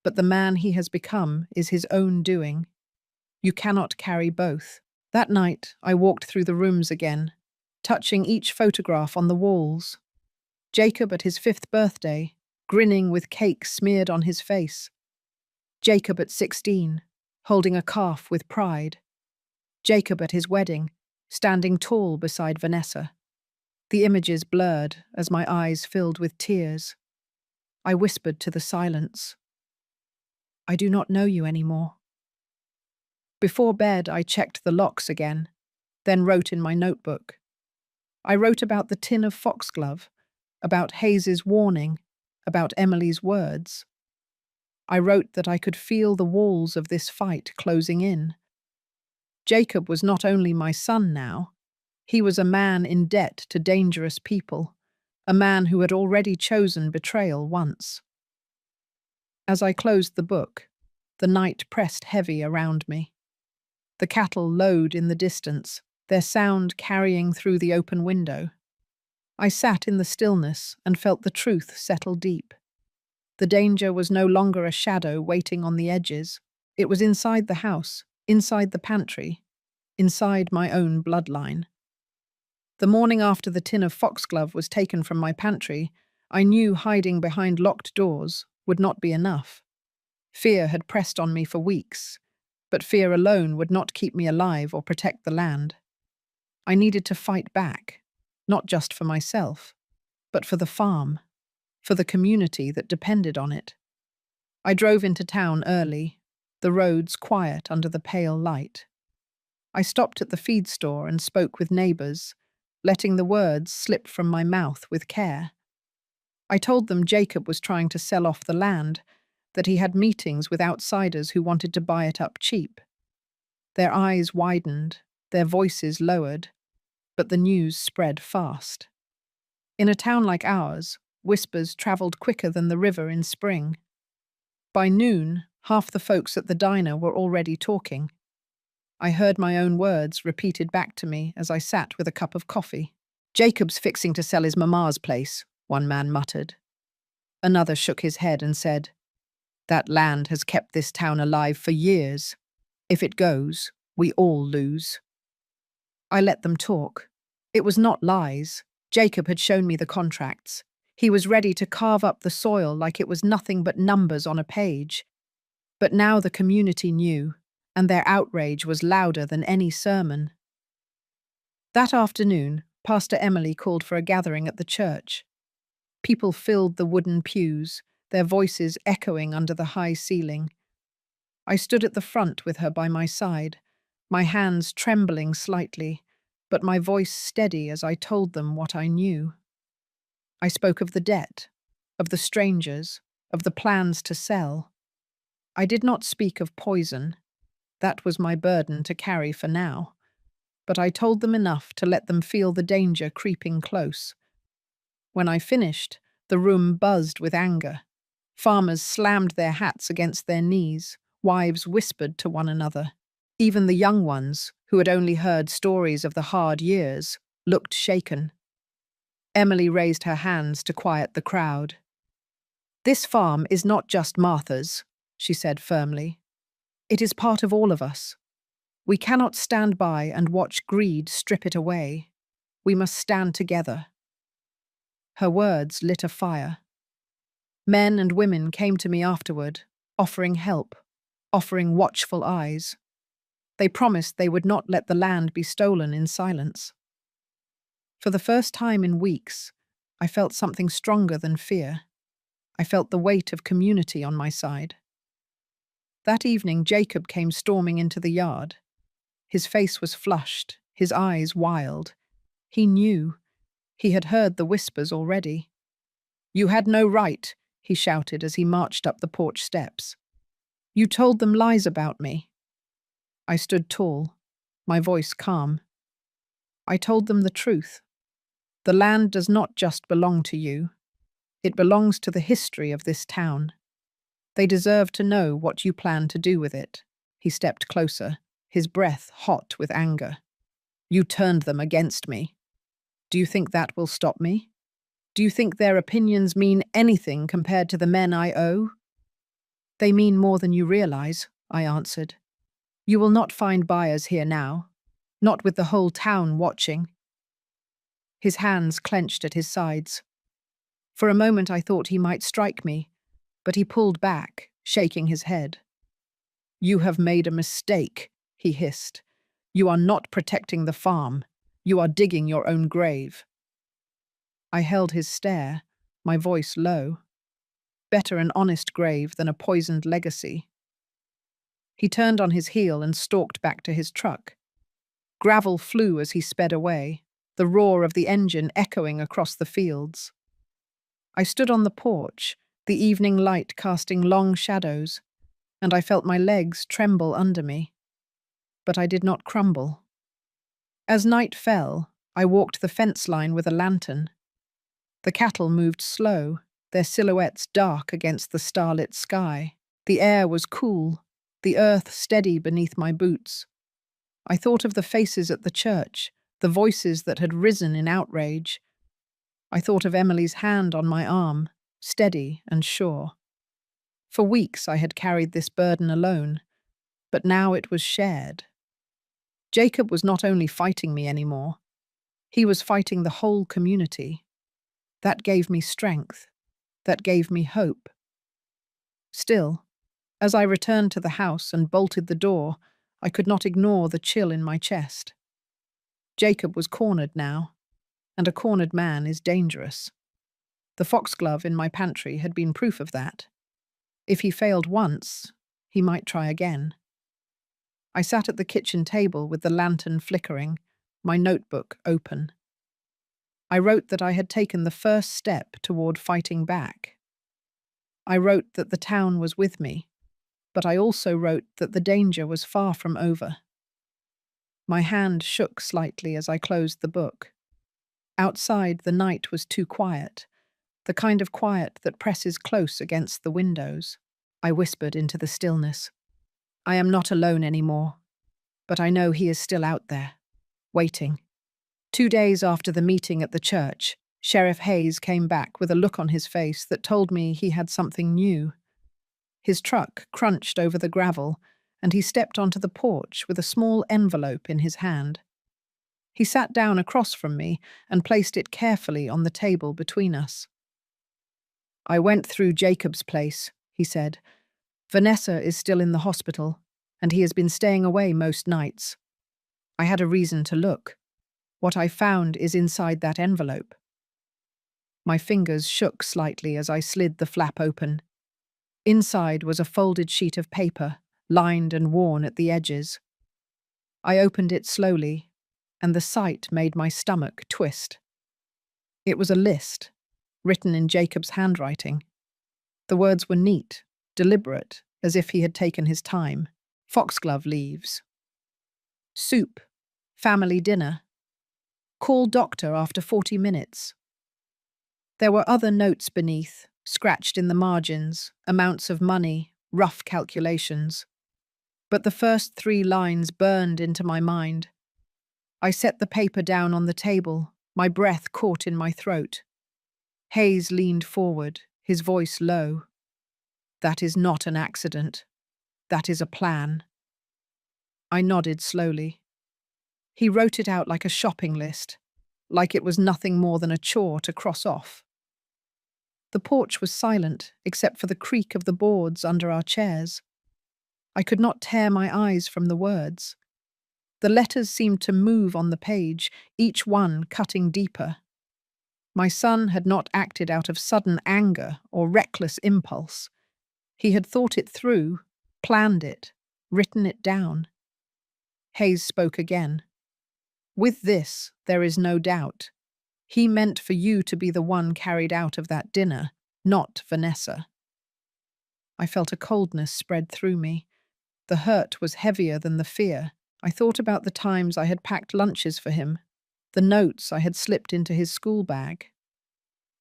but the man he has become is his own doing. You cannot carry both. That night, I walked through the rooms again, touching each photograph on the walls. Jacob at his 5th birthday, grinning with cake smeared on his face. Jacob at 16, holding a calf with pride. Jacob at his wedding, standing tall beside Vanessa. The images blurred as my eyes filled with tears. I whispered to the silence, I do not know you anymore. Before bed, I checked the locks again, then wrote in my notebook. I wrote about the tin of foxglove, about Hayes's warning, about Emily's words. I wrote that I could feel the walls of this fight closing in. Jacob was not only my son now, he was a man in debt to dangerous people, a man who had already chosen betrayal once. As I closed the book, the night pressed heavy around me. The cattle lowed in the distance, their sound carrying through the open window. I sat in the stillness and felt the truth settle deep. The danger was no longer a shadow waiting on the edges. It was inside the house, inside the pantry, inside my own bloodline. The morning after the tin of foxglove was taken from my pantry, I knew hiding behind locked doors would not be enough. Fear had pressed on me for weeks, but fear alone would not keep me alive or protect the land. I needed to fight back, not just for myself, but for the farm, for the community that depended on it. I drove into town early, the roads quiet under the pale light. I stopped at the feed store and spoke with neighbors, letting the words slip from my mouth with care. I told them Jacob was trying to sell off the land, that he had meetings with outsiders who wanted to buy it up cheap. Their eyes widened, their voices lowered, but the news spread fast. In a town like ours, whispers travelled quicker than the river in spring. By noon, half the folks at the diner were already talking. I heard my own words repeated back to me as I sat with a cup of coffee. Jacob's fixing to sell his mama's place, one man muttered. Another shook his head and said, that land has kept this town alive for years. If it goes, we all lose. I let them talk. It was not lies. Jacob had shown me the contracts. He was ready to carve up the soil like it was nothing but numbers on a page. But now the community knew, and their outrage was louder than any sermon. That afternoon, Pastor Emily called for a gathering at the church. People filled the wooden pews, their voices echoing under the high ceiling. I stood at the front with her by my side, my hands trembling slightly, but my voice steady as I told them what I knew. I spoke of the debt, of the strangers, of the plans to sell. I did not speak of poison. That was my burden to carry for now. But I told them enough to let them feel the danger creeping close. When I finished, the room buzzed with anger. Farmers slammed their hats against their knees, wives whispered to one another. Even the young ones, who had only heard stories of the hard years, looked shaken. Emily raised her hands to quiet the crowd. This farm is not just Martha's, she said firmly. It is part of all of us. We cannot stand by and watch greed strip it away. We must stand together. Her words lit a fire. Men and women came to me afterward, offering help, offering watchful eyes. They promised they would not let the land be stolen in silence. For the first time in weeks, I felt something stronger than fear. I felt the weight of community on my side. That evening, Jacob came storming into the yard. His face was flushed, his eyes wild. He knew. He had heard the whispers already. "You had no right," he shouted as he marched up the porch steps. "You told them lies about me." I stood tall, my voice calm. I told them the truth. The land does not just belong to you. It belongs to the history of this town. They deserve to know what you plan to do with it. He stepped closer, his breath hot with anger. "You turned them against me. Do you think that will stop me? Do you think their opinions mean anything compared to the men I owe?" "They mean more than you realize," I answered. "You will not find buyers here now, not with the whole town watching." His hands clenched at his sides. For a moment I thought he might strike me, but he pulled back, shaking his head. "You have made a mistake," he hissed. "You are not protecting the farm. You are digging your own grave." I held his stare, my voice low. Better an honest grave than a poisoned legacy. He turned on his heel and stalked back to his truck. Gravel flew as he sped away, the roar of the engine echoing across the fields. I stood on the porch, the evening light casting long shadows, and I felt my legs tremble under me. But I did not crumble. As night fell, I walked the fence line with a lantern. The cattle moved slow, their silhouettes dark against the starlit sky. The air was cool, the earth steady beneath my boots. I thought of the faces at the church, the voices that had risen in outrage. I thought of Emily's hand on my arm, steady and sure. For weeks I had carried this burden alone, but now it was shared. Jacob was not only fighting me anymore, he was fighting the whole community. That gave me strength. That gave me hope. Still, as I returned to the house and bolted the door, I could not ignore the chill in my chest. Jacob was cornered now, and a cornered man is dangerous. The foxglove in my pantry had been proof of that. If he failed once, he might try again. I sat at the kitchen table with the lantern flickering, my notebook open. I wrote that I had taken the first step toward fighting back. I wrote that the town was with me, but I also wrote that the danger was far from over. My hand shook slightly as I closed the book. Outside, the night was too quiet, the kind of quiet that presses close against the windows. I whispered into the stillness. "I am not alone anymore, but I know he is still out there, waiting." 2 days after the meeting at the church, Sheriff Hayes came back with a look on his face that told me he had something new. His truck crunched over the gravel, and he stepped onto the porch with a small envelope in his hand. He sat down across from me and placed it carefully on the table between us. "I went through Jacob's place," he said. "Vanessa is still in the hospital, and he has been staying away most nights. I had a reason to look. What I found is inside that envelope." My fingers shook slightly as I slid the flap open. Inside was a folded sheet of paper, lined and worn at the edges. I opened it slowly, and the sight made my stomach twist. It was a list, written in Jacob's handwriting. The words were neat, deliberate, as if he had taken his time. Foxglove leaves. Soup. Family dinner. Call doctor after 40 minutes. There were other notes beneath, scratched in the margins, amounts of money, rough calculations. But the first 3 lines burned into my mind. I set the paper down on the table, my breath caught in my throat. Hayes leaned forward, his voice low. "That is not an accident. That is a plan." I nodded slowly. He wrote it out like a shopping list, like it was nothing more than a chore to cross off. The porch was silent, except for the creak of the boards under our chairs. I could not tear my eyes from the words. The letters seemed to move on the page, each one cutting deeper. My son had not acted out of sudden anger or reckless impulse. He had thought it through, planned it, written it down. Hayes spoke again. With this, there is no doubt. He meant for you to be the one carried out of that dinner, not Vanessa. I felt a coldness spread through me. The hurt was heavier than the fear. I thought about the times I had packed lunches for him, the notes I had slipped into his school bag.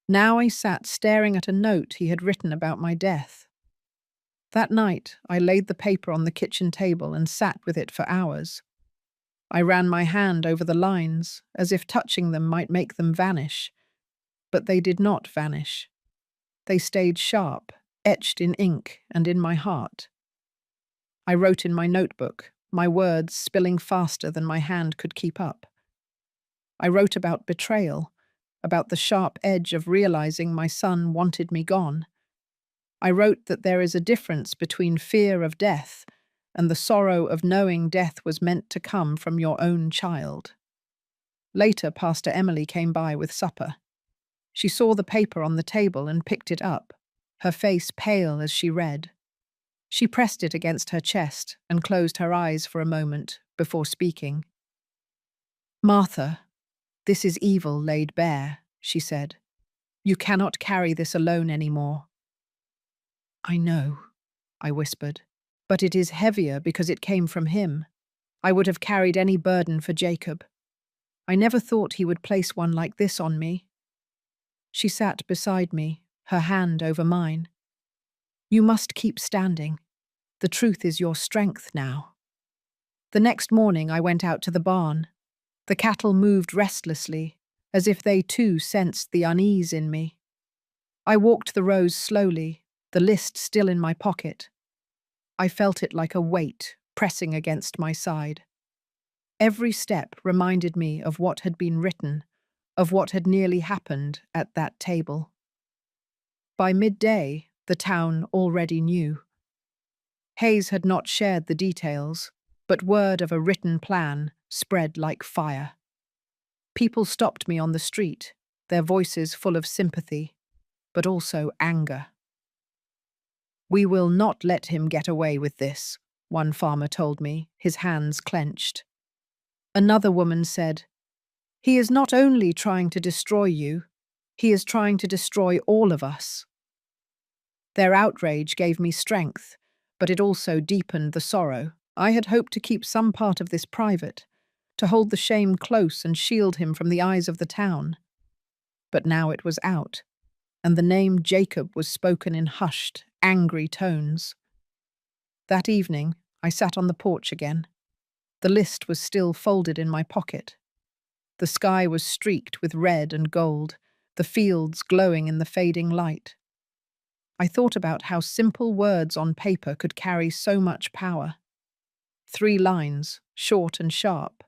Now I sat staring at a note he had written about my death. That night, I laid the paper on the kitchen table and sat with it for hours. I ran my hand over the lines, as if touching them might make them vanish. But they did not vanish. They stayed sharp, etched in ink and in my heart. I wrote in my notebook, my words spilling faster than my hand could keep up. I wrote about betrayal, about the sharp edge of realizing my son wanted me gone. I wrote that there is a difference between fear of death and the sorrow of knowing death was meant to come from your own child. Later, Pastor Emily came by with supper. She saw the paper on the table and picked it up, her face pale as she read. She pressed it against her chest and closed her eyes for a moment before speaking. "Martha, this is evil laid bare," she said. "You cannot carry this alone anymore." "I know," I whispered, "but it is heavier because it came from him. I would have carried any burden for Jacob. I never thought he would place one like this on me." She sat beside me, her hand over mine. "You must keep standing. The truth is your strength now." The next morning I went out to the barn. The cattle moved restlessly, as if they too sensed the unease in me. I walked the rows slowly, the list still in my pocket. I felt it like a weight pressing against my side. Every step reminded me of what had been written, of what had nearly happened at that table. By midday, the town already knew. Hayes had not shared the details, but word of a written plan spread like fire. People stopped me on the street, their voices full of sympathy, but also anger. "We will not let him get away with this," one farmer told me, his hands clenched. Another woman said, "He is not only trying to destroy you, he is trying to destroy all of us." Their outrage gave me strength, but it also deepened the sorrow. I had hoped to keep some part of this private, to hold the shame close and shield him from the eyes of the town. But now it was out, and the name Jacob was spoken in hushed, angry tones. That evening, I sat on the porch again. The list was still folded in my pocket. The sky was streaked with red and gold, the fields glowing in the fading light. I thought about how simple words on paper could carry so much power. 3 lines, short and sharp,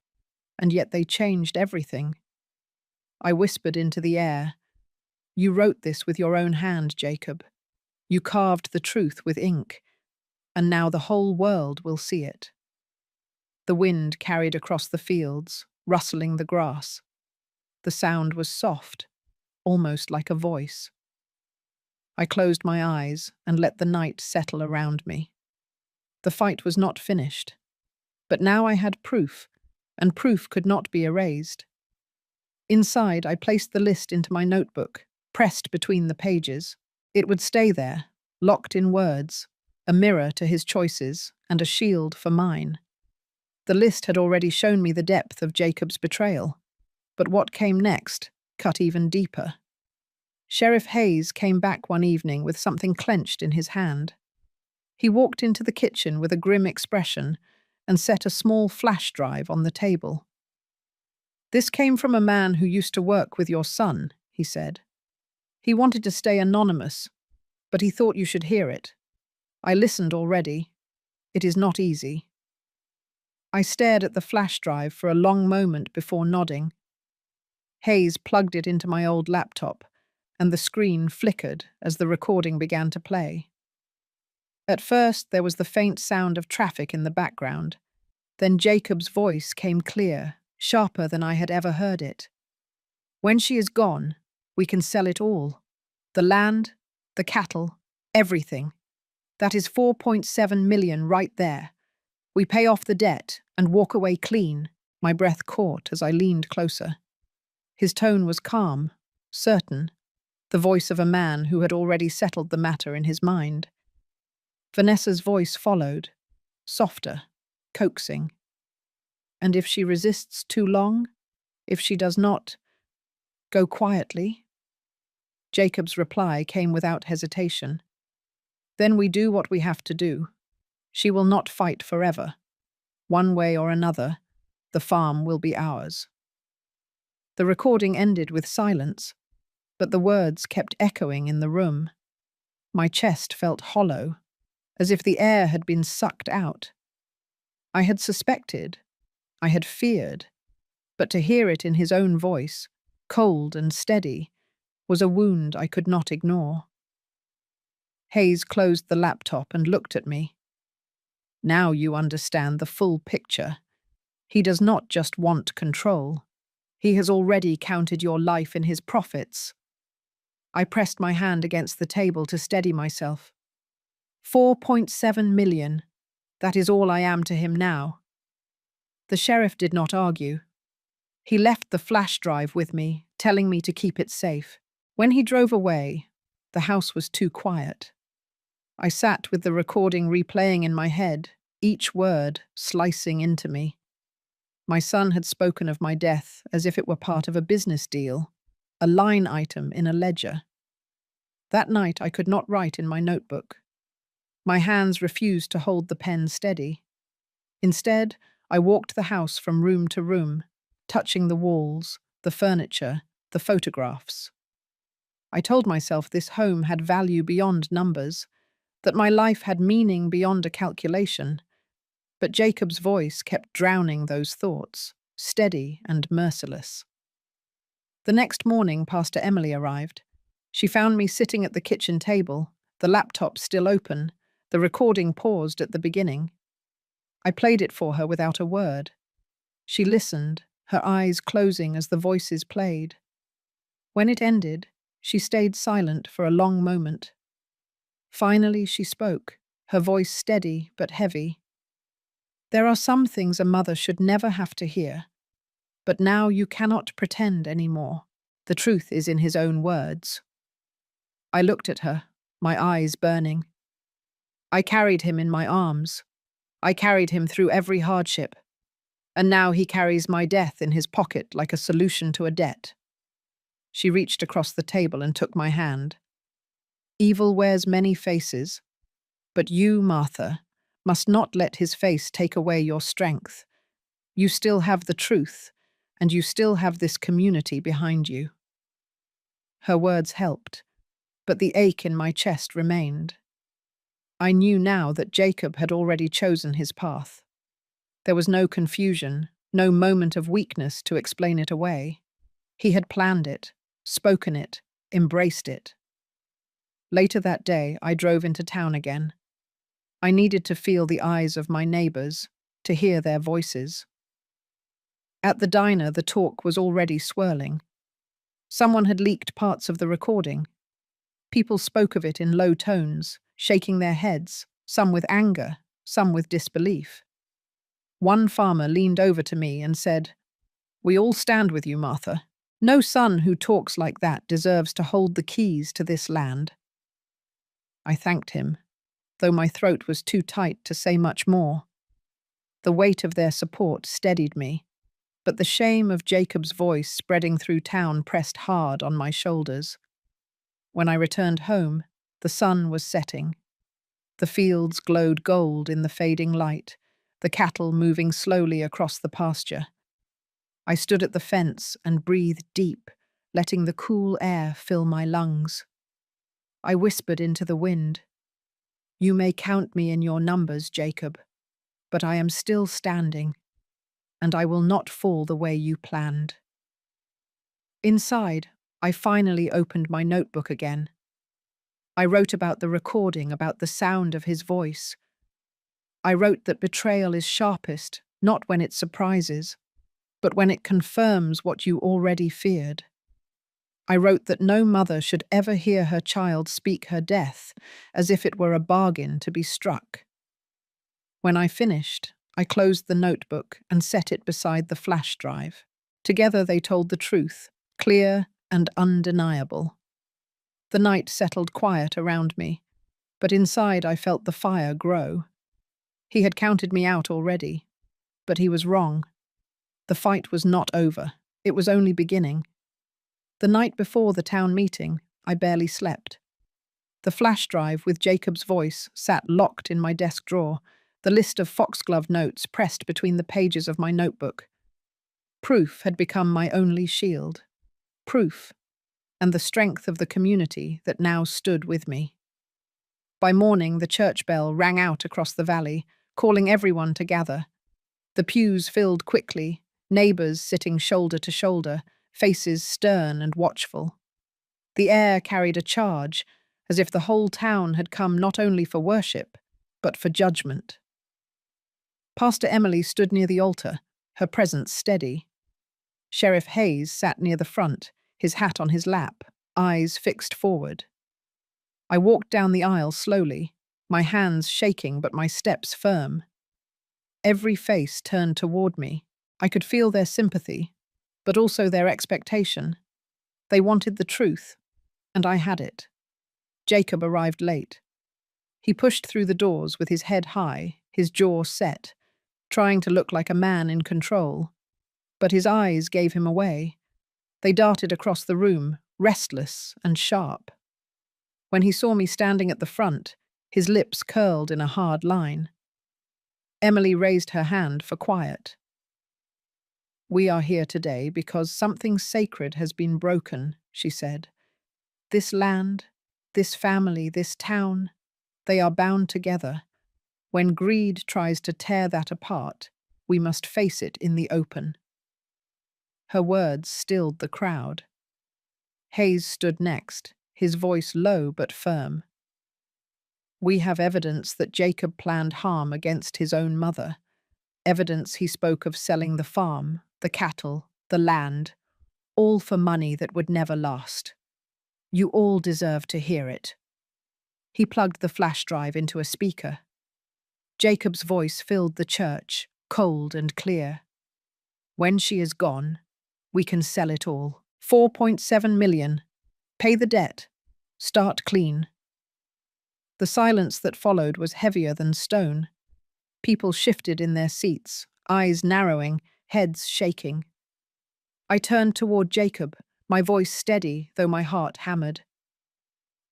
and yet they changed everything. I whispered into the air, "You wrote this with your own hand, Jacob. You carved the truth with ink, and now the whole world will see it." The wind carried across the fields, rustling the grass. The sound was soft, almost like a voice. I closed my eyes and let the night settle around me. The fight was not finished, but now I had proof, and proof could not be erased. Inside, I placed the list into my notebook, pressed between the pages. It would stay there, locked in words, a mirror to his choices and a shield for mine. The list had already shown me the depth of Jacob's betrayal, but what came next cut even deeper. Sheriff Hayes came back one evening with something clenched in his hand. He walked into the kitchen with a grim expression and set a small flash drive on the table. "This came from a man who used to work with your son," he said. "He wanted to stay anonymous, but he thought you should hear it. I listened already. It is not easy." I stared at the flash drive for a long moment before nodding. Hayes plugged it into my old laptop, and the screen flickered as the recording began to play. At first, there was the faint sound of traffic in the background. Then Jacob's voice came clear, sharper than I had ever heard it. When she is gone, we can sell it all. The land, the cattle, everything. That is 4.7 million right there. We pay off the debt and walk away clean. My breath caught as I leaned closer. His tone was calm, certain, the voice of a man who had already settled the matter in his mind. Vanessa's voice followed, softer, coaxing. And if she resists too long, if she does not, go quietly? Jacob's reply came without hesitation. Then we do what we have to do. She will not fight forever. One way or another, the farm will be ours. The recording ended with silence, but the words kept echoing in the room. My chest felt hollow, as if the air had been sucked out. I had suspected, I had feared, but to hear it in his own voice, cold and steady, was a wound I could not ignore. Hayes closed the laptop and looked at me. Now you understand the full picture. He does not just want control. He has already counted your life in his profits. I pressed my hand against the table to steady myself. 4.7 million. That is all I am to him now. The sheriff did not argue. He left the flash drive with me, telling me to keep it safe. When he drove away, the house was too quiet. I sat with the recording replaying in my head, each word slicing into me. My son had spoken of my death as if it were part of a business deal, a line item in a ledger. That night I could not write in my notebook. My hands refused to hold the pen steady. Instead, I walked the house from room to room, touching the walls, the furniture, the photographs. I told myself this home had value beyond numbers, that my life had meaning beyond a calculation. But Jacob's voice kept drowning those thoughts, steady and merciless. The next morning, Pastor Emily arrived. She found me sitting at the kitchen table, the laptop still open, the recording paused at the beginning. I played it for her without a word. She listened, her eyes closing as the voices played. When it ended, she stayed silent for a long moment. Finally, she spoke, her voice steady but heavy. There are some things a mother should never have to hear, but now you cannot pretend anymore. The truth is in his own words. I looked at her, my eyes burning. I carried him in my arms. I carried him through every hardship. And now he carries my death in his pocket like a solution to a debt. She reached across the table and took my hand. Evil wears many faces, but you, Martha, must not let his face take away your strength. You still have the truth, and you still have this community behind you. Her words helped, but the ache in my chest remained. I knew now that Jacob had already chosen his path. There was no confusion, no moment of weakness to explain it away. He had planned it, spoken it, embraced it. Later that day, I drove into town again. I needed to feel the eyes of my neighbors, to hear their voices. At the diner, the talk was already swirling. Someone had leaked parts of the recording. People spoke of it in low tones, shaking their heads, some with anger, some with disbelief. One farmer leaned over to me and said, "We all stand with you, Martha. No son who talks like that deserves to hold the keys to this land." I thanked him, though my throat was too tight to say much more. The weight of their support steadied me, but the shame of Jacob's voice spreading through town pressed hard on my shoulders. When I returned home, the sun was setting. The fields glowed gold in the fading light, the cattle moving slowly across the pasture. I stood at the fence and breathed deep, letting the cool air fill my lungs. I whispered into the wind, "You may count me in your numbers, Jacob, but I am still standing, and I will not fall the way you planned. Inside, I finally opened my notebook again. I wrote about the recording, about the sound of his voice. I wrote that betrayal is sharpest, not when it surprises, but when it confirms what you already feared. I wrote that no mother should ever hear her child speak her death as if it were a bargain to be struck. When I finished, I closed the notebook and set it beside the flash drive. Together they told the truth, clear and undeniable. The night settled quiet around me, but inside I felt the fire grow. He had counted me out already, but he was wrong. The fight was not over. It was only beginning. The night before the town meeting, I barely slept. The flash drive with Jacob's voice sat locked in my desk drawer, the list of foxglove notes pressed between the pages of my notebook. Proof had become my only shield. Proof, and the strength of the community that now stood with me. By morning, the church bell rang out across the valley, calling everyone to gather. The pews filled quickly, neighbours sitting shoulder to shoulder, faces stern and watchful. The air carried a charge, as if the whole town had come not only for worship, but for judgment. Pastor Emily stood near the altar, her presence steady. Sheriff Hayes sat near the front, his hat on his lap, eyes fixed forward. I walked down the aisle slowly, my hands shaking but my steps firm. Every face turned toward me. I could feel their sympathy, but also their expectation. They wanted the truth, and I had it. Jacob arrived late. He pushed through the doors with his head high, his jaw set, trying to look like a man in control. But his eyes gave him away. They darted across the room, restless and sharp. When he saw me standing at the front, his lips curled in a hard line. Emily raised her hand for quiet. "We are here today because something sacred has been broken," she said. "This land, this family, this town, they are bound together. When greed tries to tear that apart, we must face it in the open." Her words stilled the crowd. Hayes stood next, his voice low but firm. "We have evidence that Jacob planned harm against his own mother. Evidence he spoke of selling the farm, the cattle, the land, all for money that would never last. You all deserve to hear it." He plugged the flash drive into a speaker. Jacob's voice filled the church, cold and clear. "When she is gone, we can sell it all. 4.7 million. Pay the debt. Start clean." The silence that followed was heavier than stone. People shifted in their seats, eyes narrowing, heads shaking. I turned toward Jacob, my voice steady, though my heart hammered.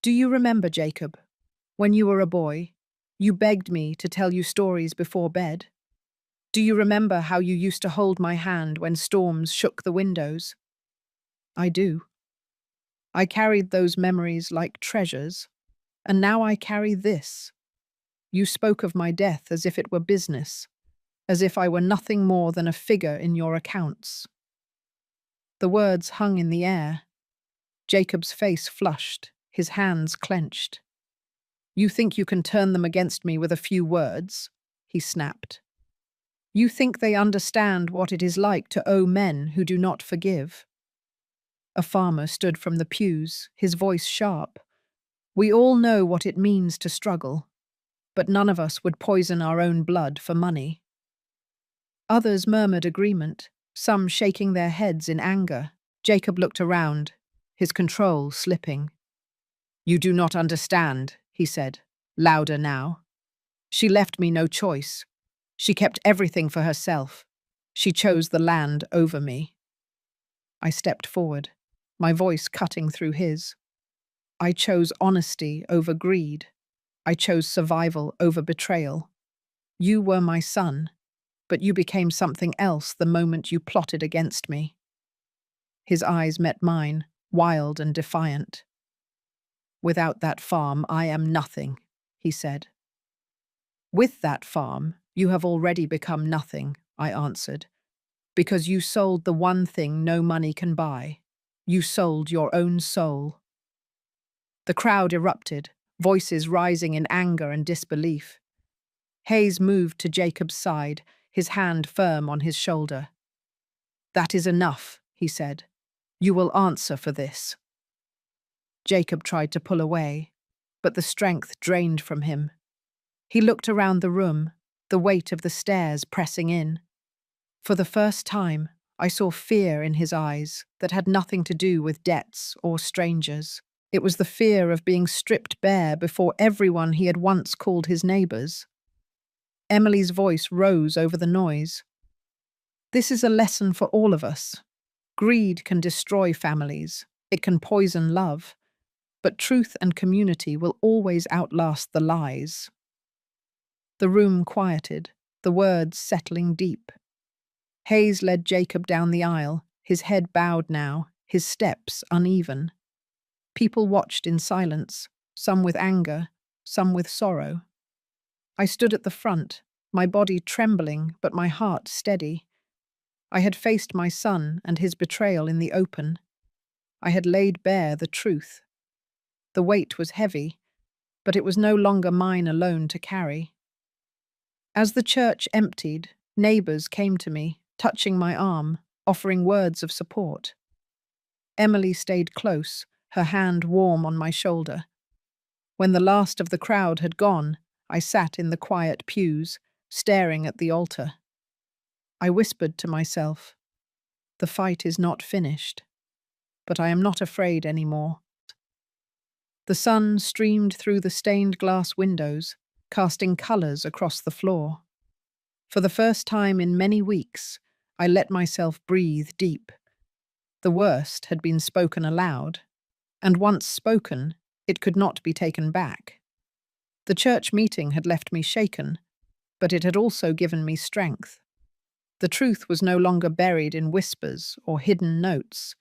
"Do you remember, Jacob? When you were a boy, you begged me to tell you stories before bed. Do you remember how you used to hold my hand when storms shook the windows?" "I do. I carried those memories like treasures, and now I carry this. You spoke of my death as if it were business, as if I were nothing more than a figure in your accounts." The words hung in the air. Jacob's face flushed, his hands clenched. "You think you can turn them against me with a few words?" he snapped. "You think they understand what it is like to owe men who do not forgive?" A farmer stood from the pews, his voice sharp. "We all know what it means to struggle, but none of us would poison our own blood for money." Others murmured agreement, some shaking their heads in anger. Jacob looked around, his control slipping. "You do not understand," he said, louder now. "She left me no choice. She kept everything for herself. She chose the land over me." I stepped forward, my voice cutting through his. "I chose honesty over greed. I chose survival over betrayal. You were my son, but you became something else the moment you plotted against me." His eyes met mine, wild and defiant. "Without that farm, I am nothing," he said. "With that farm, you have already become nothing," I answered. Because you sold the one thing no money can buy. You sold your own soul. The crowd erupted, voices rising in anger and disbelief. Hayes moved to Jacob's side, his hand firm on his shoulder. "That is enough," he said. "You will answer for this." Jacob tried to pull away, but the strength drained from him. He looked around the room, the weight of the stairs pressing in. For the first time, I saw fear in his eyes that had nothing to do with debts or strangers. It was the fear of being stripped bare before everyone he had once called his neighbours. Emily's voice rose over the noise. "This is a lesson for all of us. Greed can destroy families. It can poison love. But truth and community will always outlast the lies." The room quieted, the words settling deep. Hayes led Jacob down the aisle, his head bowed now, his steps uneven. People watched in silence, some with anger, some with sorrow. I stood at the front, my body trembling but my heart steady. I had faced my son and his betrayal in the open. I had laid bare the truth. The weight was heavy, but it was no longer mine alone to carry. As the church emptied, neighbours came to me, touching my arm, offering words of support. Emily stayed close, her hand warm on my shoulder. When the last of the crowd had gone, I sat in the quiet pews, staring at the altar. I whispered to myself, "The fight is not finished, but I am not afraid anymore." The sun streamed through the stained glass windows, casting colours across the floor. For the first time in many weeks, I let myself breathe deep. The worst had been spoken aloud, and once spoken, it could not be taken back. The church meeting had left me shaken, but it had also given me strength. The truth was no longer buried in whispers or hidden notes.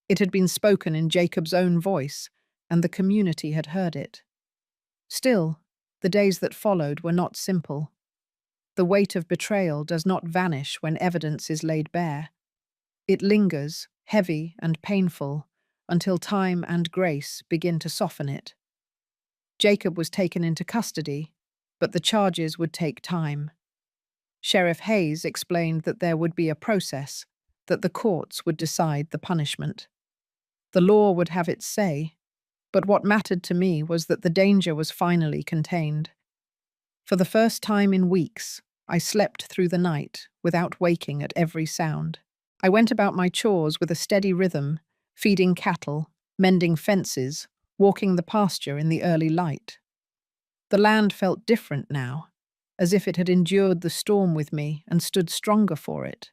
It had been spoken in Jacob's own voice, and the community had heard it. Still, the days that followed were not simple. The weight of betrayal does not vanish when evidence is laid bare. It lingers, heavy and painful, until time and grace begin to soften it. Jacob was taken into custody, but the charges would take time. Sheriff Hayes explained that there would be a process, that the courts would decide the punishment. The law would have its say, but what mattered to me was that the danger was finally contained. For the first time in weeks, I slept through the night without waking at every sound. I went about my chores with a steady rhythm, feeding cattle, mending fences, walking the pasture in the early light. The land felt different now, as if it had endured the storm with me and stood stronger for it.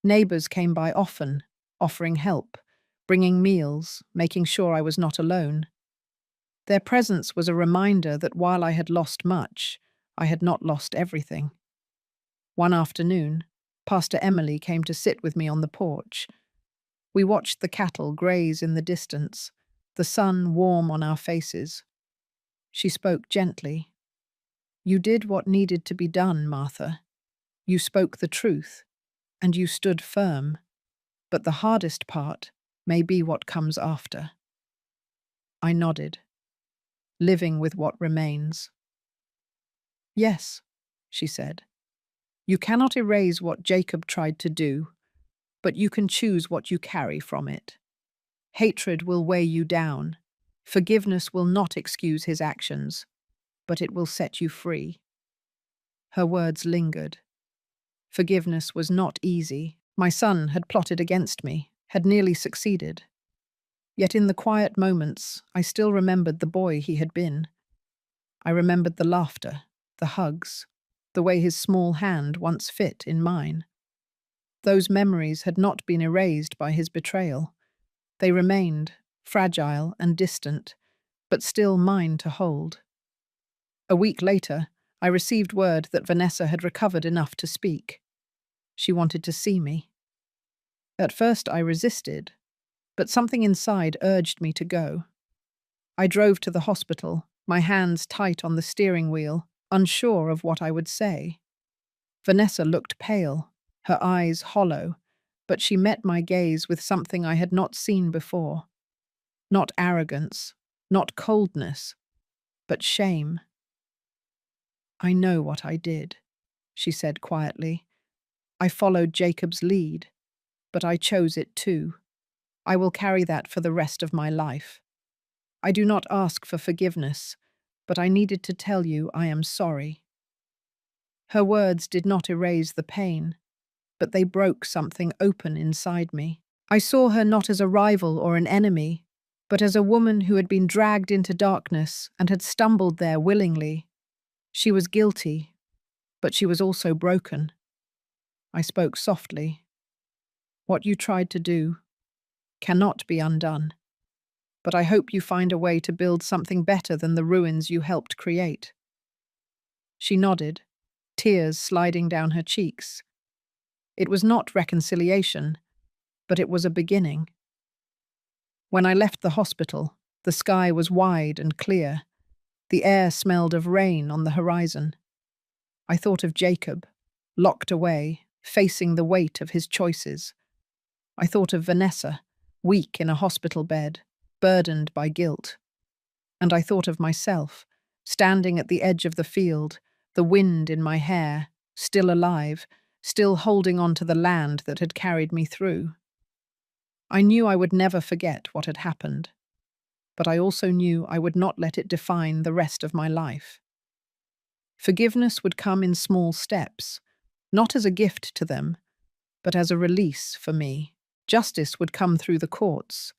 Neighbours came by often, offering help, bringing meals, making sure I was not alone. Their presence was a reminder that while I had lost much, I had not lost everything. One afternoon, Pastor Emily came to sit with me on the porch. We watched the cattle graze in the distance, the sun warm on our faces. She spoke gently. "You did what needed to be done, Martha. You spoke the truth, and you stood firm. But the hardest part may be what comes after." I nodded, living with what remains. "Yes," she said. "You cannot erase what Jacob tried to do, but you can choose what you carry from it. Hatred will weigh you down. Forgiveness will not excuse his actions, but it will set you free." Her words lingered. Forgiveness was not easy. My son had plotted against me, had nearly succeeded. Yet in the quiet moments, I still remembered the boy he had been. I remembered the laughter, the hugs, the way his small hand once fit in mine. Those memories had not been erased by his betrayal. They remained, fragile and distant, but still mine to hold. A week later, I received word that Vanessa had recovered enough to speak. She wanted to see me. At first I resisted, but something inside urged me to go. I drove to the hospital, my hands tight on the steering wheel, unsure of what I would say. Vanessa looked pale, her eyes hollow, but she met my gaze with something I had not seen before. Not arrogance, not coldness, but shame. "I know what I did," she said quietly. "I followed Jacob's lead, but I chose it too. I will carry that for the rest of my life. I do not ask for forgiveness, but I needed to tell you I am sorry." Her words did not erase the pain, but they broke something open inside me. I saw her not as a rival or an enemy, but as a woman who had been dragged into darkness and had stumbled there willingly. She was guilty, but she was also broken. I spoke softly. "What you tried to do cannot be undone, but I hope you find a way to build something better than the ruins you helped create." She nodded, tears sliding down her cheeks. It was not reconciliation, but it was a beginning. When I left the hospital, the sky was wide and clear. The air smelled of rain on the horizon. I thought of Jacob, locked away, facing the weight of his choices. I thought of Vanessa, weak in a hospital bed, burdened by guilt. And I thought of myself, standing at the edge of the field, the wind in my hair, still alive, still holding on to the land that had carried me through. I knew I would never forget what had happened, but I also knew I would not let it define the rest of my life. Forgiveness would come in small steps, not as a gift to them, but as a release for me. Justice would come through the courts,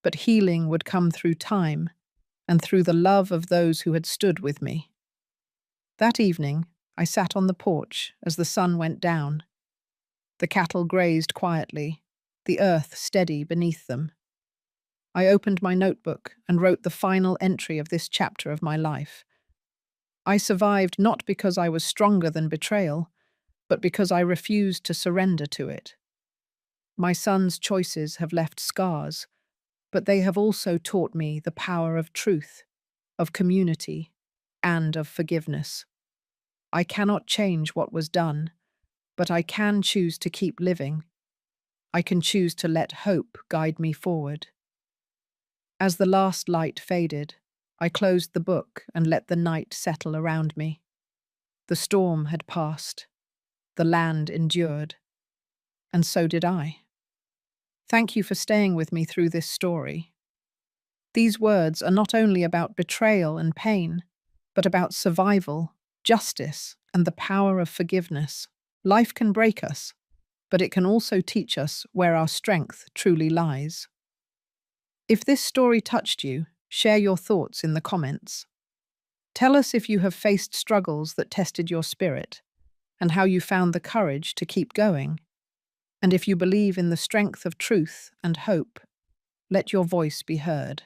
but healing would come through time and through the love of those who had stood with me. That evening, I sat on the porch as the sun went down. The cattle grazed quietly, the earth steady beneath them. I opened my notebook and wrote the final entry of this chapter of my life. I survived not because I was stronger than betrayal, but because I refused to surrender to it. My son's choices have left scars, but they have also taught me the power of truth, of community, and of forgiveness. I cannot change what was done, but I can choose to keep living. I can choose to let hope guide me forward. As the last light faded, I closed the book and let the night settle around me. The storm had passed. The land endured. And so did I. Thank you for staying with me through this story. These words are not only about betrayal and pain, but about survival, justice, and the power of forgiveness. Life can break us, but it can also teach us where our strength truly lies. If this story touched you, share your thoughts in the comments. Tell us if you have faced struggles that tested your spirit, and how you found the courage to keep going. And if you believe in the strength of truth and hope, let your voice be heard.